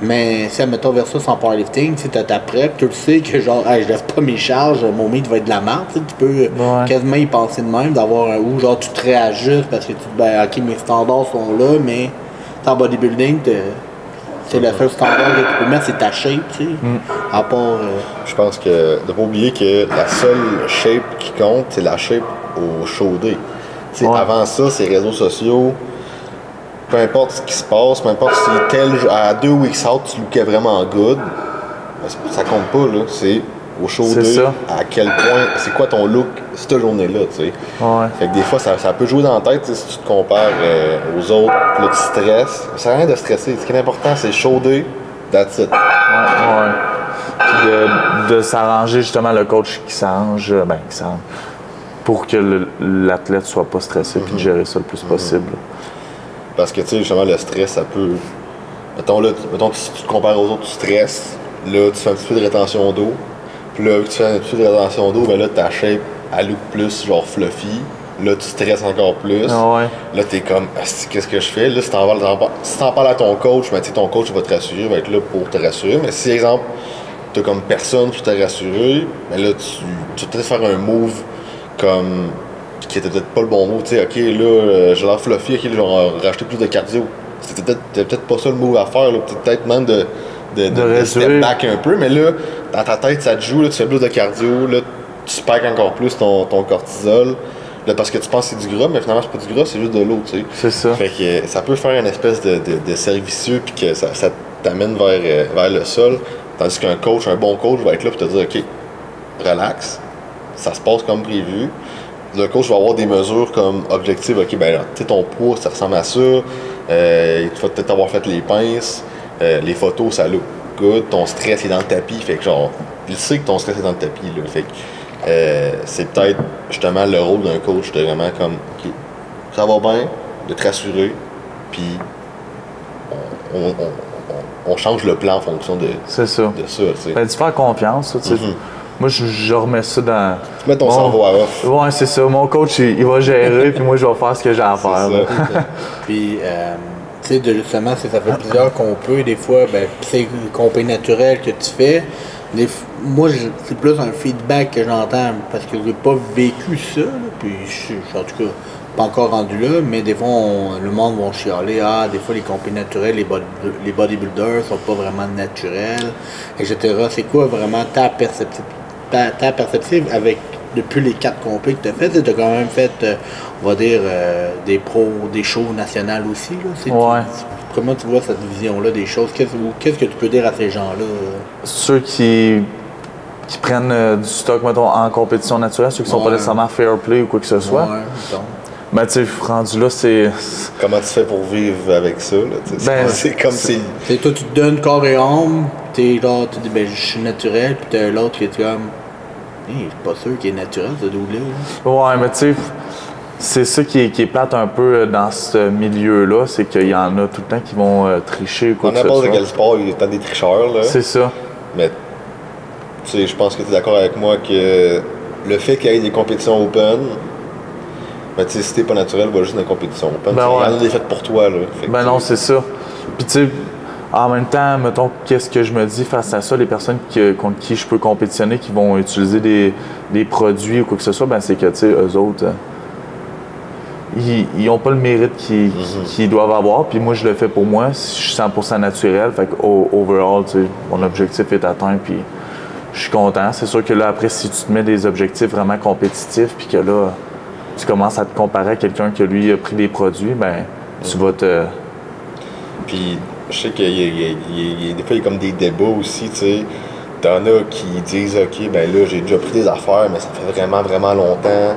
Mais si, admettons, versus en powerlifting, tu as ta prep, tu le sais que genre, hey, je lève pas mes charges, mon meat va être de la merde, tu peux quasiment y penser de même, d'avoir un où genre tu te réajustes parce que tu te dis, ben, ok, mes standards sont là, mais en bodybuilding, c'est le seul standard que tu peux mettre, c'est ta shape, tu sais. À part. Je pense que de pas oublier que la seule shape qui compte, c'est la shape au show day. Avant ça, ces réseaux sociaux. Peu importe ce qui se passe, peu importe si à 2 weeks out, tu lookais vraiment good, ça compte pas, là. C'est au show 2, à quel point, c'est quoi ton look cette journée-là, tu sais. Fait que des fois, ça peut jouer dans la tête, si tu te compares aux autres, là, tu stresses. Ça sert à rien de stresser. Ce qui est important, c'est show 2, that's it. Puis de s'arranger, justement, le coach qui s'arrange, pour que l'athlète soit pas stressé, puis de gérer ça le plus possible. Parce que, tu sais, justement, le stress, ça peut. Mettons si tu te compares aux autres, tu stresses. Là, tu fais un petit peu de rétention d'eau. Puis là, vu que tu fais un petit peu de rétention d'eau, ben là, ta shape, elle look plus, genre fluffy. Là, tu stresses encore plus. Là, t'es comme, qu'est-ce que je fais? Là, si t'en parles à ton coach, ben, tu sais, ton coach va te rassurer, va être là pour te rassurer. Mais si, exemple, t'as comme personne pour te rassurer, ben là, tu vas peut-être faire un move comme. Qui était peut-être pas le bon mot, tu sais, ok, là, j'ai l'air fluffy, ok, là, je vais racheter plus de cardio. C'était peut-être pas ça le move à faire, là, peut-être même de step back un peu, mais là, dans ta tête, ça te joue, là, tu fais plus de cardio, là, tu spikes encore plus ton cortisol, là, parce que tu penses que c'est du gras, mais finalement, c'est pas du gras, c'est juste de l'eau, tu sais. C'est ça. Fait que ça peut faire une espèce de cercle vicieux, puis que ça t'amène vers le sol, tandis qu'un coach, un bon coach, va être là pour te dire, ok, relax, ça se passe comme prévu. Le coach va avoir des mesures comme objectives. OK, ben tu sais, ton poids, ça ressemble à ça. Tu vas peut-être avoir fait les pinces. Les photos, ça look good. Ton stress est dans le tapis. Fait que genre, il sait que ton stress est dans le tapis. Là. Fait que c'est peut-être justement le rôle d'un coach de vraiment comme, OK, ça va bien, de te rassurer. Puis on change le plan en fonction de ça. Ben, tu fais confiance, tu sais. Moi, je remets ça dans. Tu mets ton cerveau à off. Ouais, c'est ça. Mon coach, il va gérer, puis moi, je vais faire ce que j'ai à faire. Puis, tu sais, justement, ça fait plusieurs compés. Des fois, ben, c'est une compé naturelle que tu fais. Moi, c'est plus un feedback que j'entends parce que j'ai pas vécu ça. Là, puis, en tout cas, pas encore rendu là, mais des fois, le monde va chialer. Ah, des fois, les compagnies naturelles, les bodybuilders sont pas vraiment naturels, etc. C'est quoi vraiment ta perceptive avec, depuis les 4 compés que tu as fait? Tu as quand même fait, on va dire, des shows nationales aussi. Là. Ouais. Comment tu vois cette vision-là des choses? Qu'est-ce que tu peux dire à ces gens-là? Ceux qui prennent du stock, mettons, en compétition naturelle, ceux qui sont pas nécessairement fair play ou quoi que ce soit. Ouais, mettons. Ben, tu sais, rendu là, c'est. Comment tu fais pour vivre avec ça? Là, c'est comme si. Toi, tu te donnes corps et âme, t'es là, tu dis, ben, je suis naturel, puis t'as l'autre qui est comme, je suis pas sûr qu'il est naturel, ce double-là. Ouais, mais tu sais, c'est ça qui est plate un peu dans ce milieu-là, c'est qu'il y en a tout le temps qui vont tricher ou quoi que ce soit. Dans n'importe quel sport, il y a tant des tricheurs, là. C'est ça. Mais, tu sais, je pense que tu es d'accord avec moi que le fait qu'il y ait des compétitions open, ben, tu sais, si t'es pas naturel, va juste dans les compétitions open. Ben il y en a des faites pour toi, là. Ben non, c'est ça. Puis tu sais, en même temps, mettons, qu'est-ce que je me dis face à ça, les personnes contre qui je peux compétitionner, qui vont utiliser des produits ou quoi que ce soit, ben c'est que, tu sais, eux autres, ils n'ont pas le mérite qu'ils doivent avoir. Puis moi, je le fais pour moi. Je suis 100% naturel. Fait que, overall, tu sais, mon objectif est atteint, puis je suis content. C'est sûr que là, après, si tu te mets des objectifs vraiment compétitifs, puis que là, tu commences à te comparer à quelqu'un qui, lui, a pris des produits, ben tu vas te... Puis, je sais qu'il y a des fois, il y a comme des débats aussi, tu sais. T'en as qui disent, OK, ben là, j'ai déjà pris des affaires, mais ça fait vraiment, vraiment longtemps.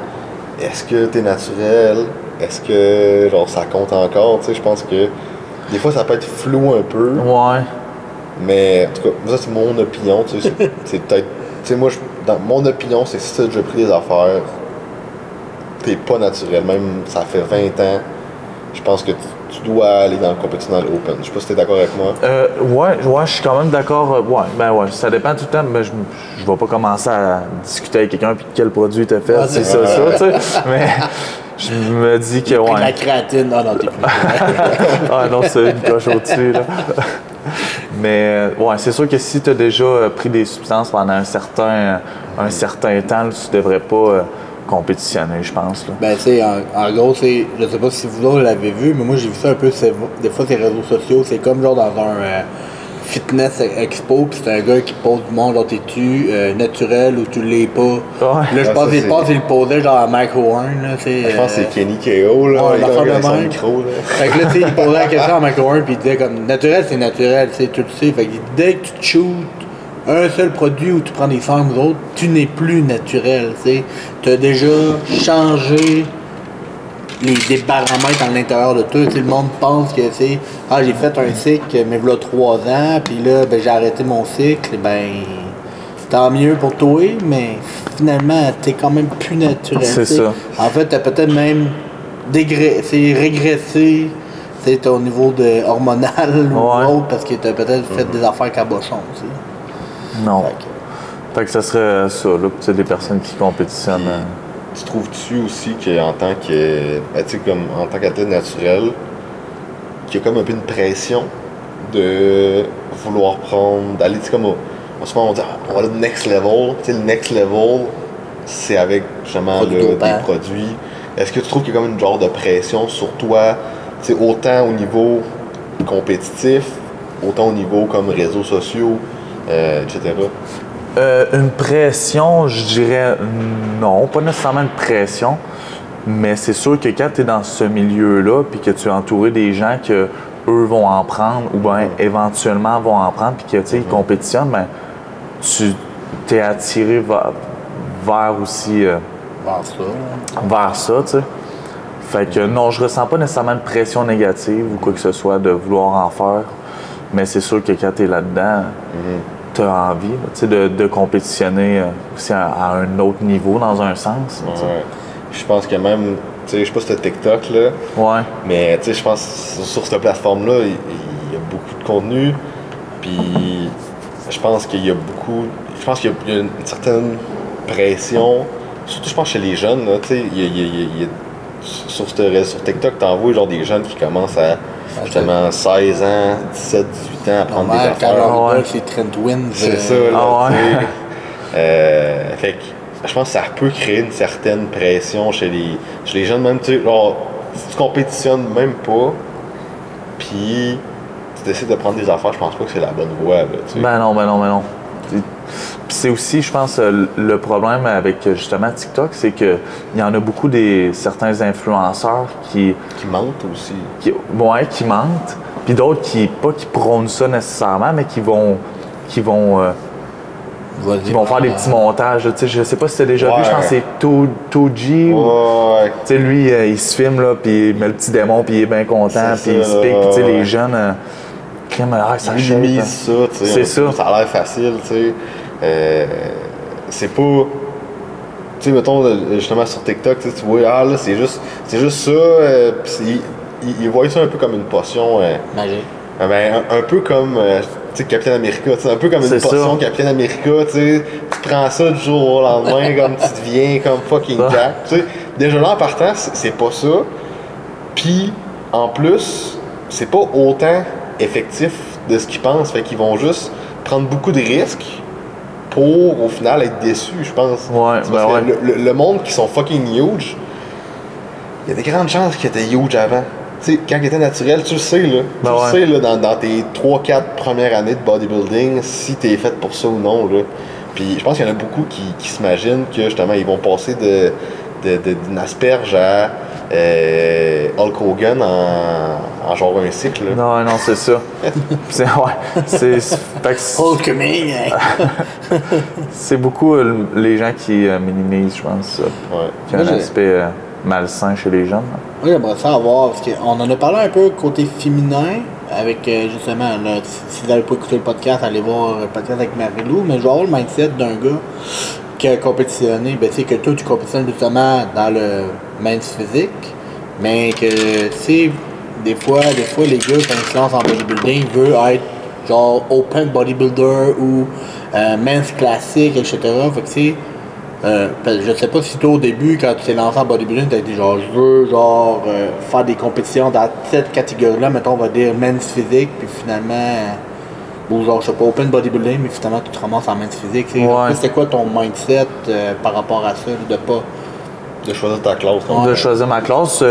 Est-ce que t'es naturel? Est-ce que, genre, ça compte encore? Tu sais, je pense que des fois, ça peut être flou un peu. Ouais. Mais, en tout cas, ça, c'est mon opinion, tu sais. C'est peut-être... Tu sais, moi, dans mon opinion, c'est si t'as déjà pris des affaires, t'es pas naturel. Même, ça fait 20 ans, je pense que tu dois aller dans le compétition open. Je sais pas si t'es d'accord avec moi. Ouais, je suis quand même d'accord. Ouais, ça dépend tout le temps, mais je vais pas commencer à discuter avec quelqu'un puis quel produit il t'a fait, c'est ça, tu sais. Mais je me dis que, ouais. La créatine, non, t'es plus. Ah non, c'est une coche au-dessus, là. Mais, ouais, c'est sûr que si tu as déjà pris des substances pendant un certain temps, tu devrais pas compétitionner, je pense. Là. Ben, tu sais, en gros, je sais pas si vous autres l'avez vu, mais moi, j'ai vu ça un peu, des fois, ces réseaux sociaux, c'est comme genre dans un fitness expo, puis c'est un gars qui pose du monde, genre, t'es-tu naturel ou tu l'es pas? Ouais. Là, je pense qu'il le posait genre à Mike Horn, là, je pense que c'est Kenny KO, là, ouais, il a son micro, là. Fait que là, tu sais, il posait la question à Mike Horn, puis il disait comme, naturel, c'est naturel, tu sais, tu le sais. Fait que dès que tu te shoots un seul produit où tu prends des 5 autres, tu n'es plus naturel, tu sais. Tu as déjà changé des paramètres à l'intérieur de toi. Tu sais, le monde pense que c'est j'ai fait un cycle, mais voilà 3 ans, puis là, ben, j'ai arrêté mon cycle, ben tant mieux pour toi, mais finalement, t'es quand même plus naturel. C'est ça. En fait, t'as peut-être même régressé au niveau hormonal ou autre, parce que t'as peut-être fait des affaires cabochons, tu sais. Non. Fait que ça serait ça, là, tu sais, des personnes qui compétitionnent. Tu trouves-tu aussi qu'en tant que, ben, tu sais, comme en tant qu'athlète naturel, qu'il y a comme un peu une pression de vouloir d'aller, tu sais, comme souvent on dit, on va aller au next level, tu sais, le next level, c'est avec justement des produits. Est-ce que tu trouves qu'il y a comme une genre de pression sur toi, tu sais, autant au niveau compétitif, autant au niveau comme réseaux sociaux, etc.? Une pression, je dirais non, pas nécessairement une pression, mais c'est sûr que quand tu es dans ce milieu-là, puis que tu es entouré des gens que eux vont en prendre, ou bien éventuellement vont en prendre, puis que tu sais, ils compétitionnent, ben, tu t'es attiré vers aussi vers ça, tu sais. Fait que non, je ressens pas nécessairement une pression négative ou quoi que ce soit de vouloir en faire, mais c'est sûr que quand tu es là-dedans, tu as envie de compétitionner aussi à un autre niveau dans un sens. Ouais. Je pense que même, tu sais, je sais pas si c'est TikTok, là, ouais. mais tu sais, je pense sur cette plateforme-là, il y a beaucoup de contenu, puis je pense qu'il y a une certaine pression, surtout je pense chez les jeunes, tu sais, sur TikTok, t'envoies genre des jeunes qui commencent à justement 16 ans, 17, 18 ans à prendre des affaires. C'est Trent Wins. C'est ça, là, fait que je pense que ça peut créer une certaine pression chez les jeunes, même, tu sais, genre, si tu compétitionnes même pas, puis tu décides de prendre des affaires, je pense pas que c'est la bonne voie, là, tu sais. Ben non. Puis c'est aussi, je pense, le problème avec justement TikTok, c'est qu'il y en a beaucoup certains influenceurs qui mentent aussi. Qui mentent, puis d'autres qui prônent ça nécessairement, mais qui vont faire des petits montages. Tu sais, je sais pas si t'as déjà vu, je pense que c'est Toji. Ouais. Tu sais, lui, il se filme, là, puis il met le petit démon, puis il est bien content, puis il se pique. Puis tu sais, les jeunes, ça ils minimisent ça, tu sais. C'est ça. Ça a l'air facile, tu sais. C'est pas... Tu sais, mettons, justement, sur TikTok, tu vois, là, c'est juste ça, puis ils voient ça un peu comme une potion... Magique. Un peu comme... tu sais, Captain America, tu sais, un peu comme une potion Captain America, tu sais, tu prends ça du jour au lendemain, comme tu deviens comme fucking Jack, tu sais. Déjà là, en partant, c'est pas ça. Puis, en plus, c'est pas autant effectif de ce qu'ils pensent, fait qu'ils vont juste prendre beaucoup de risques pour, au final, être déçus, je pense. Ouais, le monde qui sont fucking huge, il y a des grandes chances qu'ils étaient huge avant. Tu sais, quand il était naturel, tu le sais, là. Tu le sais, là, dans tes 3-4 premières années de bodybuilding, si t'es fait pour ça ou non, là. Puis je pense qu'il y en a beaucoup qui s'imaginent que, justement, ils vont passer d'une asperge à Hulk Hogan en genre un cycle, là. Non, c'est ça. Hulkamania! C'est beaucoup les gens qui minimisent, je pense, ça. Ouais. Qui a un aspect malsain chez les jeunes. Oui, j'aimerais ça avoir, parce qu'on en a parlé un peu côté féminin, avec justement, là, si vous n'avez pas écouté le podcast, allez voir le podcast avec Marie-Lou, mais je vais avoir le mindset d'un gars qui a compétitionné, ben tu sais, que toi tu compétitionnes justement dans le men's physique, mais que, tu sais, des fois, les gars, quand ils se lancent en bodybuilding, veulent être genre open bodybuilder ou men's classique, etc. Fait que, tu sais, je sais pas si toi au début, quand tu t'es lancé en bodybuilding, t'as dit genre je veux faire des compétitions dans cette catégorie-là, mettons on va dire men's physique, puis finalement, ou genre je sais pas, open bodybuilding, mais finalement tu te ramasses en men's physique. Ouais. C'était quoi ton mindset par rapport à ça, de choisir ta classe? De choisir ma classe,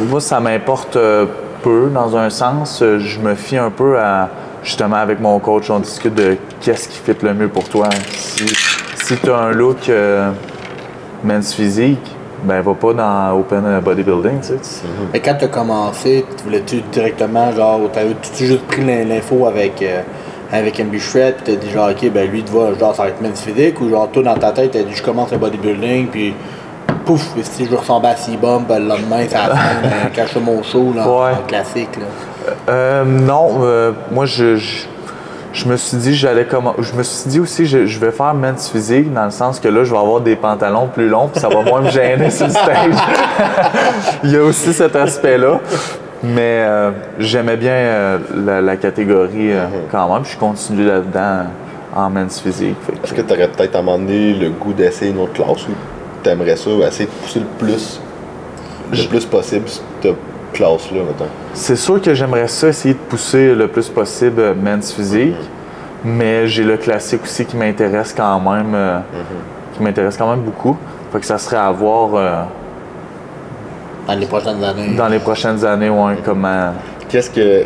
moi ça m'importe peu dans un sens. Je me fie un peu à, justement avec mon coach, on discute de qu'est-ce qui fit le mieux pour toi. Si tu as un look men's physique, ben va pas dans open bodybuilding, tu sais. Mais quand tu as commencé, tu voulais-tu directement, genre, t'as-tu juste pris l'info avec MB Shred, puis t'as dit genre, ok, ben lui, tu vois, genre, ça va être men's physique, ou genre, toi, dans ta tête, t'as dit, je commence le bodybuilding, puis pouf, si je ressemble à C-Bomb, ben, le lendemain, ça va quand je fais mon show, là, en classique, là. Non, moi, je me suis dit je me suis dit aussi je vais faire men's physique dans le sens que là je vais avoir des pantalons plus longs puis ça va moins me gêner sur le stage. Il y a aussi cet aspect-là. Mais j'aimais bien la catégorie quand même. Je continue là-dedans en men's physique. Est-ce que tu aurais peut-être à un moment donné le goût d'essayer une autre classe ou tu aimerais ça, essayer de pousser le plus possible cette classe-là, mettons? C'est sûr que j'aimerais ça essayer de pousser le plus possible men's physique, mais j'ai le classique aussi qui m'intéresse quand même, beaucoup. Fait que ça serait à voir dans les prochaines années. Dans les prochaines années, ouais, comment. Qu'est-ce que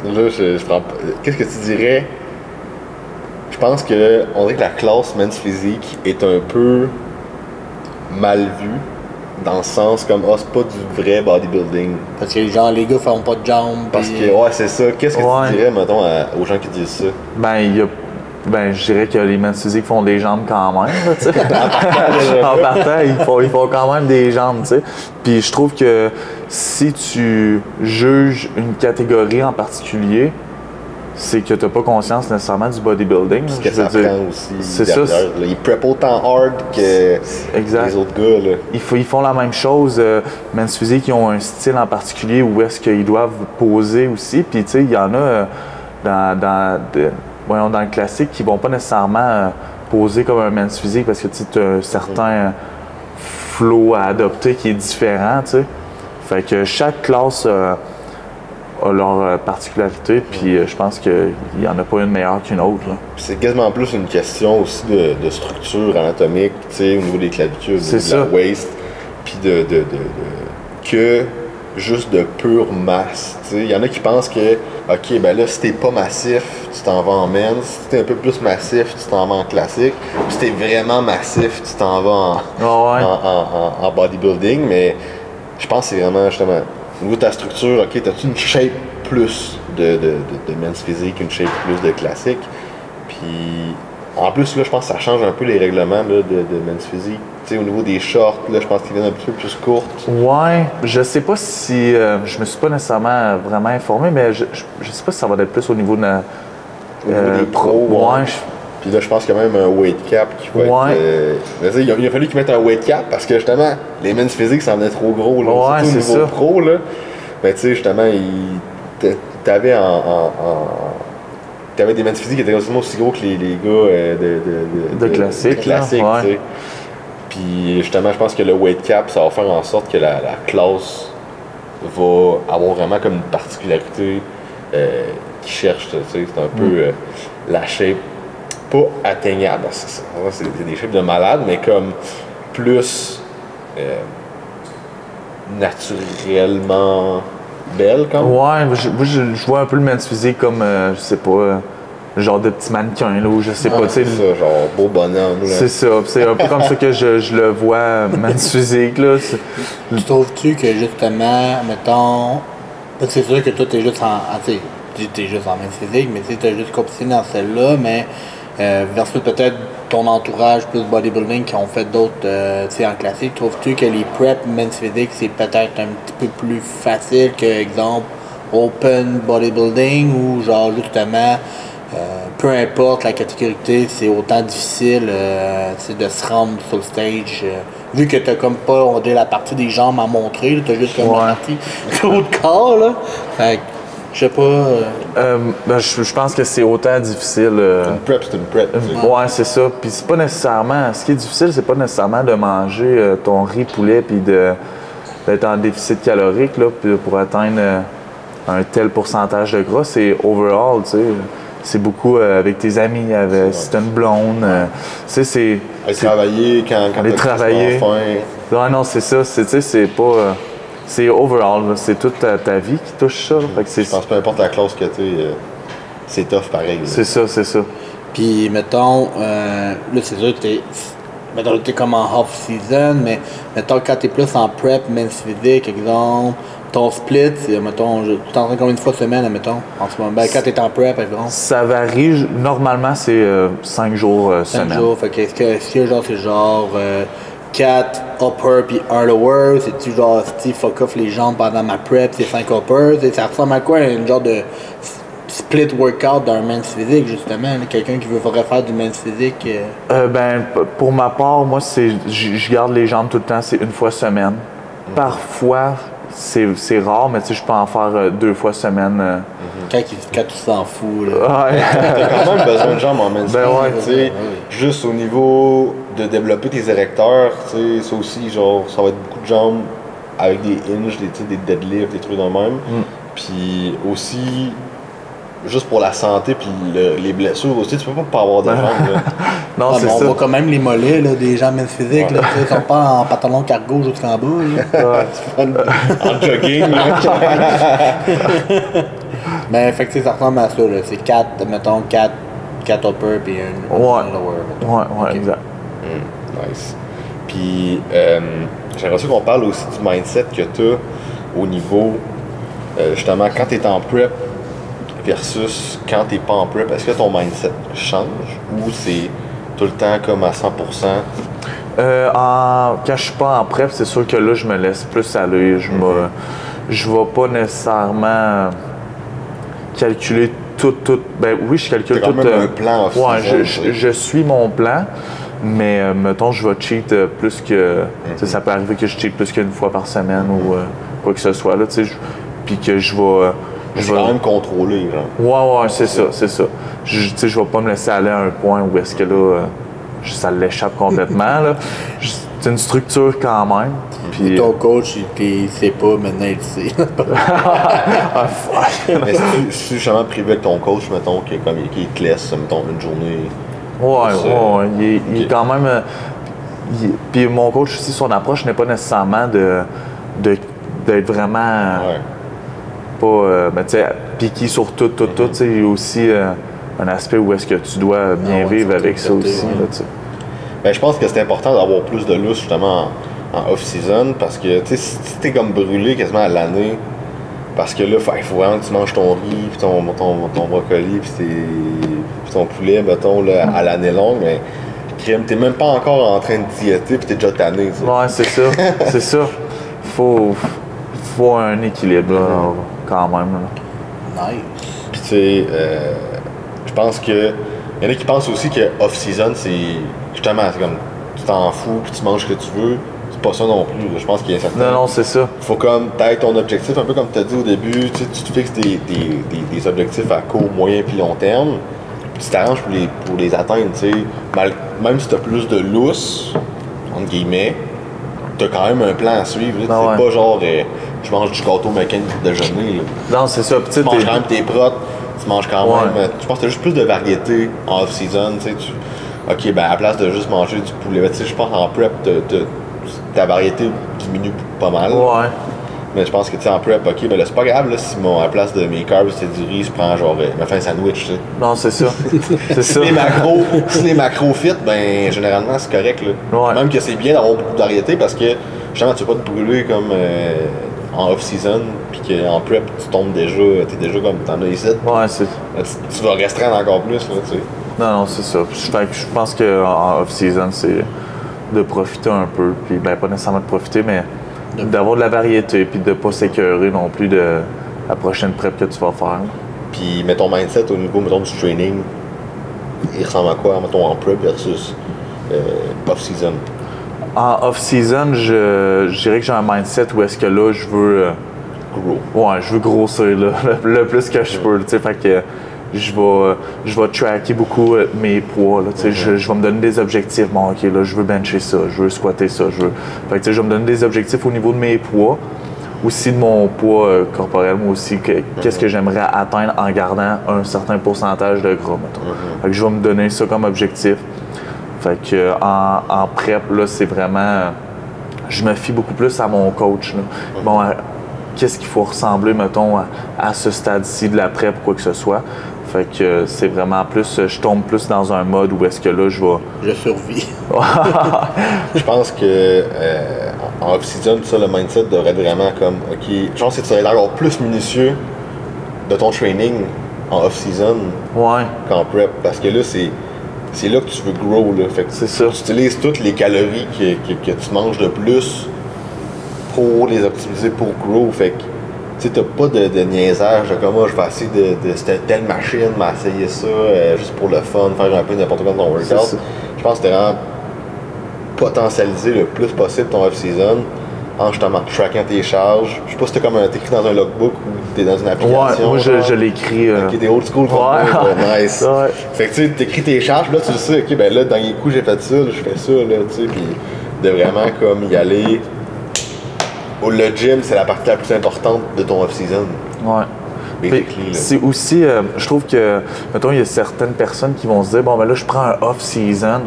tu dirais? Je pense que on dirait que la classe men's physique est un peu mal vue. Dans le sens comme, c'est pas du vrai bodybuilding. Parce que genre, les gars font pas de jambes. Parce que, ouais, c'est ça. Qu'est-ce que tu dirais, mettons, aux gens qui disent ça? Je dirais que les men's physiques font des jambes quand même, tu sais. En partant, ils font quand même des jambes, tu sais. Puis je trouve que si tu juges une catégorie en particulier, c'est que tu n'as pas conscience nécessairement du bodybuilding. Parce que ça prend aussi. C'est ça. Ils preppent autant hard que les autres gars. Là. Ils font la même chose. Men's physique, ils ont un style en particulier où est-ce qu'ils doivent poser aussi. Puis tu sais, il y en a dans le classique qui vont pas nécessairement poser comme un men's physique parce que tu as un certain flow à adopter qui est différent, tu sais. Fait que chaque classe a leur particularité, puis je pense qu'il n'y en a pas une meilleure qu'une autre. Là. C'est quasiment plus une question aussi de structure anatomique, tu sais, au niveau des clavicules, de la waist, puis que juste de pure masse. Il y en a qui pensent que, OK, ben là, si t'es pas massif, tu t'en vas en men's. Si t'es un peu plus massif, tu t'en vas en classique. Puis si t'es vraiment massif, tu t'en vas en bodybuilding. Mais je pense que c'est vraiment, justement, au niveau de ta structure, OK, t'as-tu une shape plus de men's physique, une shape plus de classique? Puis, en plus, là, je pense que ça change un peu les règlements là, de men's physique. T'sais, au niveau des shorts, là, je pense qu'ils viennent un petit peu plus courtes. Ouais, je sais pas si. Je me suis pas nécessairement vraiment informé, mais je sais pas si ça va être plus au niveau de. Au niveau des pros. Ouais. Puis là, je pense qu'il y a même un weight cap qui va être. Il a fallu qu'ils mettent un weight cap parce que justement, les men's physiques, ça en est trop gros. Là. Ouais, surtout c'est au niveau ça. pro, là. Ben, tu sais, justement, t'avais t'avais des men's physiques qui étaient quasiment aussi gros que les gars de classique. Classique, ouais. Tu sais. Puis justement, je pense que le weight cap, ça va faire en sorte que la classe va avoir vraiment comme une particularité qui cherche. Tu sais, c'est un peu la shape pas atteignable. C'est des shapes de malade, mais comme plus naturellement belle. Comme. Ouais, je vois un peu le men's physique comme, je sais pas, genre de petit mannequin, là, ou je sais pas, tu sais. C'est ça, genre beau bonhomme. Là. C'est ça, c'est un peu comme ça que je le vois, men's physique, là. Tu trouves-tu que justement, mettons, c'est sûr que toi t'es juste t'es juste en men's physique, mais tu t'as juste compétitionné dans celle-là, mais versus peut-être ton entourage plus bodybuilding qui ont fait d'autres en classique, trouves-tu que les prep men's physique c'est peut-être un petit peu plus facile que, exemple, open bodybuilding ou genre justement peu importe la catégorie, c'est autant difficile de se rendre sur le stage. Vu que t'as comme pas, on dirait, la partie des jambes à montrer, t'as juste comme la partie gros de corps, là. Fait que, je sais pas... Ben, je pense que c'est autant difficile... Une prep, c'est une prep. Ouais, c'est ça. Puis c'est pas nécessairement... Ce qui est difficile, c'est pas nécessairement de manger ton riz poulet puis d'être en déficit calorique, là, puis pour atteindre un tel pourcentage de gras. C'est overall, tu sais... C'est beaucoup avec tes amis, si t'as une blonde. C'est travailler quand aller travailler. Ouais, non, c'est ça. C'est pas. C'est overall. C'est toute ta vie qui touche ça. Fait que je pense peu importe la classe que t'es, c'est tough pareil. C'est ça. Puis, mettons, là, c'est sûr que t'es comme en off-season, mais mettons, quand t'es plus en prep, men's physique, exemple, ton split, mettons, tu t'entraînes combien de fois semaine, mettons, en ce moment? Ben, quand t'es en prep, exemple. Ça varie. Normalement, c'est 5 jours semaine. 5 jours. Fait que est-ce que genre, c'est genre 4 upper puis 1 lower? C'est-tu genre, fuck off les jambes pendant ma prep, c'est 5 upper? Ça ressemble à quoi, un genre de split workout d'un men's physique, justement? Là, quelqu'un qui veut faire du men's physique? Ben, pour ma part, moi, je garde les jambes tout le temps, c'est 1 fois semaine. Parfois, c'est rare, mais tu sais, je peux en faire 2 fois semaine. Quand tu t'en fous, là. Ouais. T'as quand même besoin de jambes en men's Ben ouais, tu sais. Juste au niveau de développer tes érecteurs, tu sais, ça aussi, genre, ça va être beaucoup de jambes avec des hinges, des deadlifts, des trucs de même. Puis aussi, juste pour la santé puis les blessures aussi, tu peux pas avoir de jambes. Là. Non, c'est on ça. voit quand même les mollets là, des gens men's physiques. Là, ils sont pas en pantalon cargo jusqu'en bas. Ouais. En jogging. Mais fait que ça ressemble à ça. Là. C'est 4, mettons, 4 upper puis un lower. Ouais, okay. Exact. Nice. Puis j'aimerais ça qu'on parle aussi du mindset que tu as au niveau, justement, quand tu es en prep versus quand tu n'es pas en prep. Est-ce que ton mindset change ou c'est tout le temps comme à 100%? Quand je suis pas en prep, c'est sûr que là, je me laisse plus aller. Je vais pas nécessairement calculer tout. Ben oui, je calcule tout. T'as quand même un plan ouais, je suis mon plan, mais mettons, je vais cheat plus que. Ça peut arriver que je cheat plus qu'une fois par semaine ou quoi que ce soit. Là, puis que je vais. Je vais quand même contrôler. Genre. Ouais, c'est ça. Je vais pas me laisser aller à un point où est-ce que là, ça l'échappe complètement. Là. C'est une structure quand même. Puis, ton coach, il sait pas, maintenant il sait. ah, fuck. Mais si tu es justement privé avec ton coach, mettons, qui te laisse, mettons, une journée. Ouais. Il est quand même. Puis mon coach aussi, son approche n'est pas nécessairement d'être vraiment. Pas. Ben, tu sais, piqué sur tout. Tu sais, il y a aussi un aspect où est-ce que tu dois bien vivre avec ça aussi. Là, tu sais. Ben, je pense que c'est important d'avoir plus de lousse justement en off-season parce que si t'es comme brûlé quasiment à l'année, parce que là, il faut vraiment que tu manges ton riz, puis ton brocoli, puis ton poulet, mettons, là, à l'année longue, mais crème, t'es même pas encore en train de diéter, puis t'es déjà tanné. T'sais. Ouais, c'est ça. C'est ça. Faut un équilibre, là, quand même. Là. Nice. Puis tu sais, je pense que. Il y en a qui pensent aussi que off-season, c'est. Justement, c'est comme. Tu t'en fous, puis tu manges ce que tu veux. C'est pas ça non plus. Là. Je pense qu'il y a un certain. Non, c'est ça. Faut comme t'aies ton objectif, un peu comme tu as dit au début, tu te fixes des objectifs à court, moyen puis long terme. Puis tu t'arranges pour les atteindre, tu sais. Même si tu as plus de lousse, entre guillemets, tu as quand même un plan à suivre. C'est pas genre je mange du gâteau McCain pour déjeuner. Là. Non, c'est ça. Tu manges quand même tes protes, tu manges quand même. Je pense que tu as juste plus de variété en off-season. Ok, ben à la place de juste manger du poulet, tu sais, je pense en prep, ta variété diminue pas mal. Ouais. Mais je pense que tu sais en prep, ok, ben là c'est pas grave là, si à la place de mes carbs c'est du riz, je prends genre me fais un sandwich, tu sais. Non, c'est ça. C'est ça. Si les macros fit, ben généralement c'est correct là. Ouais. Même que c'est bien d'avoir beaucoup de variété parce que justement tu vas pas te brûler comme en off-season, puis qu'en prep tu tombes déjà, t'es déjà comme t'en as ici. Ouais, c'est. Tu vas restreindre encore plus là, tu sais. Non, c'est ça. Je pense qu'en off-season, c'est de profiter un peu. Puis, ben, pas nécessairement de profiter, mais d'avoir de la variété. Puis de pas s'écœurer non plus de la prochaine prep que tu vas faire. Puis, mets ton mindset au niveau, mettons, du training. Il ressemble à quoi, mettons, en prep versus off-season? En off-season, je dirais que j'ai un mindset où est-ce que là, je veux. Ouais, je veux grossir là, le plus que je peux. Tu sais, fait que. Je vais tracker beaucoup mes poids. Là, je vais me donner des objectifs. Bon, OK, là, je veux bencher ça, je veux squatter ça. Fait que, je vais me donner des objectifs au niveau de mes poids, aussi de mon poids corporel, moi aussi. Qu'est-ce que j'aimerais atteindre en gardant un certain pourcentage de gras, mettons. Fait que je vais me donner ça comme objectif. Fait que en prep, là, c'est vraiment... je me fie beaucoup plus à mon coach. Là. Bon, qu'est-ce qu'il faut ressembler, mettons, à ce stade-ci de la prep ou quoi que ce soit. Fait que c'est vraiment plus, je tombe plus dans un mode où est-ce que là, je vais... Je survis. Je pense que en off-season, ça, le mindset devrait être vraiment comme, OK, je pense que tu devrais être encore plus minutieux de ton training en off-season qu'en prep. Parce que là, c'est là que tu veux grow. Là. Fait que c'est ça. Tu utilises toutes les calories que tu manges de plus pour les optimiser pour grow. Fait que tu sais, t'as pas de niaisage de comme je vais essayer de cette telle machine, m'essayer ça juste pour le fun, faire un peu n'importe quoi dans ton workout. Je pense que t'es vraiment potentialiser le plus possible ton off-season en justement traquant tes charges. Je sais pas si t'écris dans un logbook ou t'es dans une application. Ouais, moi je l'écris. Ok, t'es old school. Nice. Ouais. Fait que tu sais, t'écris tes charges, là tu le sais, ok, ben là, dans les coups j'ai fait ça, là, je fais ça, là, tu sais, puis de vraiment comme y aller. Le gym, c'est la partie la plus importante de ton off-season. Ouais. C'est aussi, je trouve que, mettons, il y a certaines personnes qui vont se dire, bon, ben là, je prends un off-season,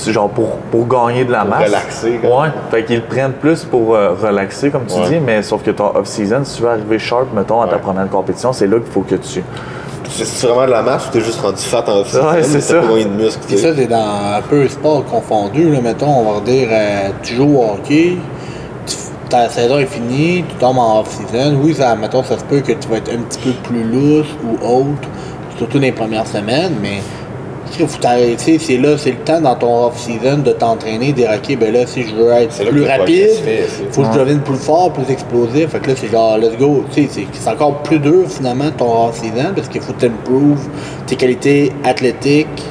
genre pour gagner de la masse. Relaxer. Ouais. Fait qu'ils le prennent plus pour relaxer, comme tu dis, mais sauf que ton off-season, si tu veux arriver sharp, mettons, à ta première compétition, c'est là qu'il faut que tu... C'est vraiment de la masse ou t'es juste rendu fat en off-season? Ouais, c'est ça. Pas loin de muscles. Et ça, c'est dans un peu sport confondu, là, mettons, on va dire, tu joues au hockey, ta saison est finie, tu tombes en off-season. Oui, mettons, ça se peut que tu vas être un petit peu plus lousse ou autre, surtout dans les premières semaines, mais il faut t'arrêter. C'est là, c'est le temps dans ton off-season de t'entraîner, de dire, OK, ben là, si je veux être plus rapide, il faut que je devienne plus fort, plus explosif. Fait que là, c'est genre, let's go. C'est encore plus dur, finalement, ton off-season, parce qu'il faut t'improve tes qualités athlétiques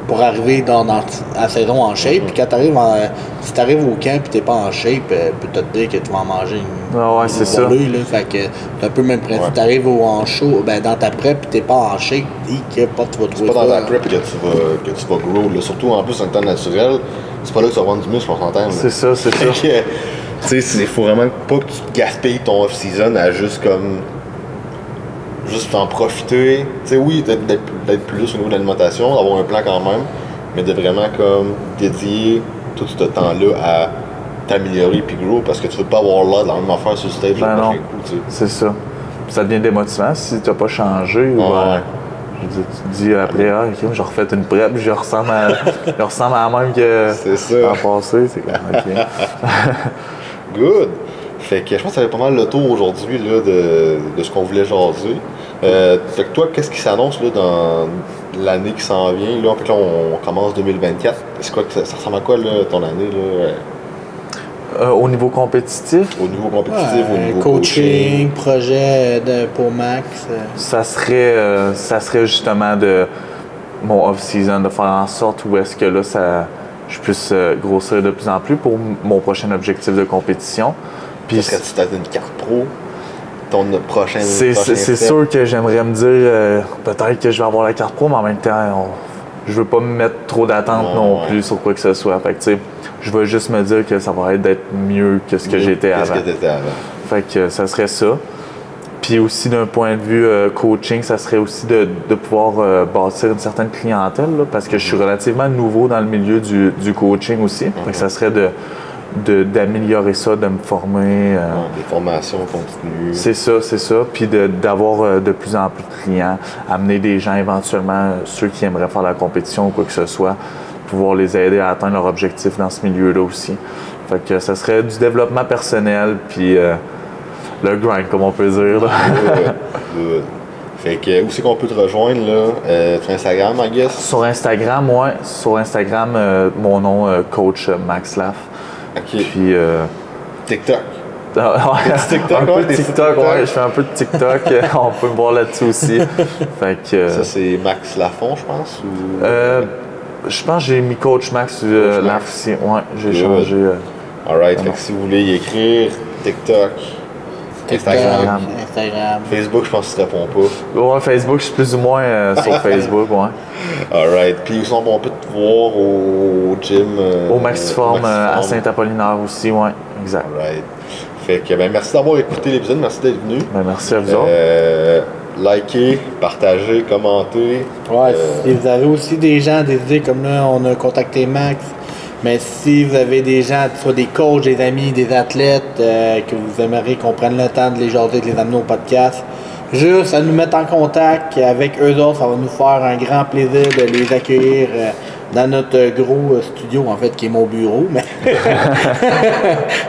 pour arriver dans la saison en shape. Puis quand si t'arrives au camp et t'es pas en shape, peut-être dire que tu vas en manger une c'est ça. Là, fait que c'est un peu le même principe. Ouais. T'arrives en show, dans ta prep et t'es pas en shape, tu vas trouver c'est pas dans ta prep que tu vas grow. Là. Surtout en plus en temps naturel, c'est pas là que tu vas vendre du muscle, on s'entend. C'est ça. Tu sais, il faut vraiment pas que tu gaspilles ton off-season à juste en profiter. Tu sais, oui, d'être plus au niveau de l'alimentation, d'avoir un plan quand même, mais de vraiment comme dédier tout ce temps-là à t'améliorer puis grow, parce que tu veux pas avoir l'air de la même affaire sur le stage le prochain coup, tu sais. C'est ça. Puis ça devient démotivant si tu n'as pas changé. Ouais. Je veux dire, tu te dis après, ok, j'ai refait une prep, je ressemble à la même que l'an passé. C'est comme, ok. Good! Fait que je pense que ça fait pas mal le tour aujourd'hui là, de ce qu'on voulait jaser. Fait que toi, qu'est-ce qui s'annonce là, dans l'année qui s'en vient? Là, en fait, là, on commence 2024. C'est quoi, ça ressemble à quoi là, ton année? Là? Au niveau compétitif? Au niveau compétitif, au niveau coaching, projet pour Max. Ça serait justement de mon off-season, de faire en sorte où est-ce que là, je puisse grossir de plus en plus pour mon prochain objectif de compétition. Puis est-ce que tu t'as une carte pro? Ton prochain c'est sûr que j'aimerais me dire peut-être que je vais avoir la carte pro, mais en même temps, je veux pas me mettre trop d'attente non plus sur quoi que ce soit. Fait que, tu sais, je vais juste me dire que ça va être d'être mieux que ce que j'étais avant. Fait que ça serait ça. Puis aussi d'un point de vue coaching, ça serait aussi de pouvoir bâtir une certaine clientèle, là, parce que je suis relativement nouveau dans le milieu du coaching aussi. Fait que ça serait d'améliorer ça, de me former. Des formations continues. C'est ça. Puis d'avoir de plus en plus de clients, amener des gens éventuellement, ceux qui aimeraient faire la compétition ou quoi que ce soit, pouvoir les aider à atteindre leur objectif dans ce milieu-là aussi. Fait que ça serait du développement personnel, puis le grind, comme on peut dire. Good. Fait que où c'est qu'on peut te rejoindre là? Sur Instagram, I guess? Sur Instagram, ouais. Sur Instagram, mon nom, coach Max Laff. OK. Puis TikTok. TikTok, un peu de TikTok, ouais, je fais un peu de TikTok, on peut me voir là-dessus aussi. Fait que, ça, c'est Max Lafont, je pense? Ou... je pense que j'ai mis Coach Max Laff aussi. Ouais, j'ai changé. Alright, fait que si vous voulez y écrire, TikTok, Instagram. Facebook, je pense que tu réponds pas. Ouais, Facebook, je suis plus ou moins sur Facebook, ouais. Alright, puis où on peut te voir au gym? Au Maxiform à Saint-Apollinaire aussi, ouais, exact. Alright. Fait que, merci d'avoir écouté l'épisode, merci d'être venu. Merci à vous autres. Likez, partagez, commentez. Ouais, si vous avez aussi des gens, des idées, comme là, on a contacté Max. Mais si vous avez des gens, soit des coachs, des amis, des athlètes, que vous aimeriez qu'on prenne le temps de les jaser, de les amener au podcast, juste à nous mettre en contact avec eux autres, ça va nous faire un grand plaisir de les accueillir dans notre gros studio, en fait, qui est mon bureau. Mais,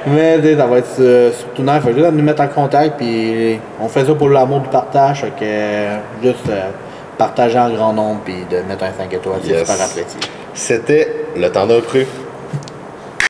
mais ça va être surtout nice. Il faut juste nous mettre en contact, puis on fait ça pour l'amour du partage. Fait que juste partager en grand nombre, puis de mettre un 5 étoiles, c'est super apprécié. C'était le temps d'un cru.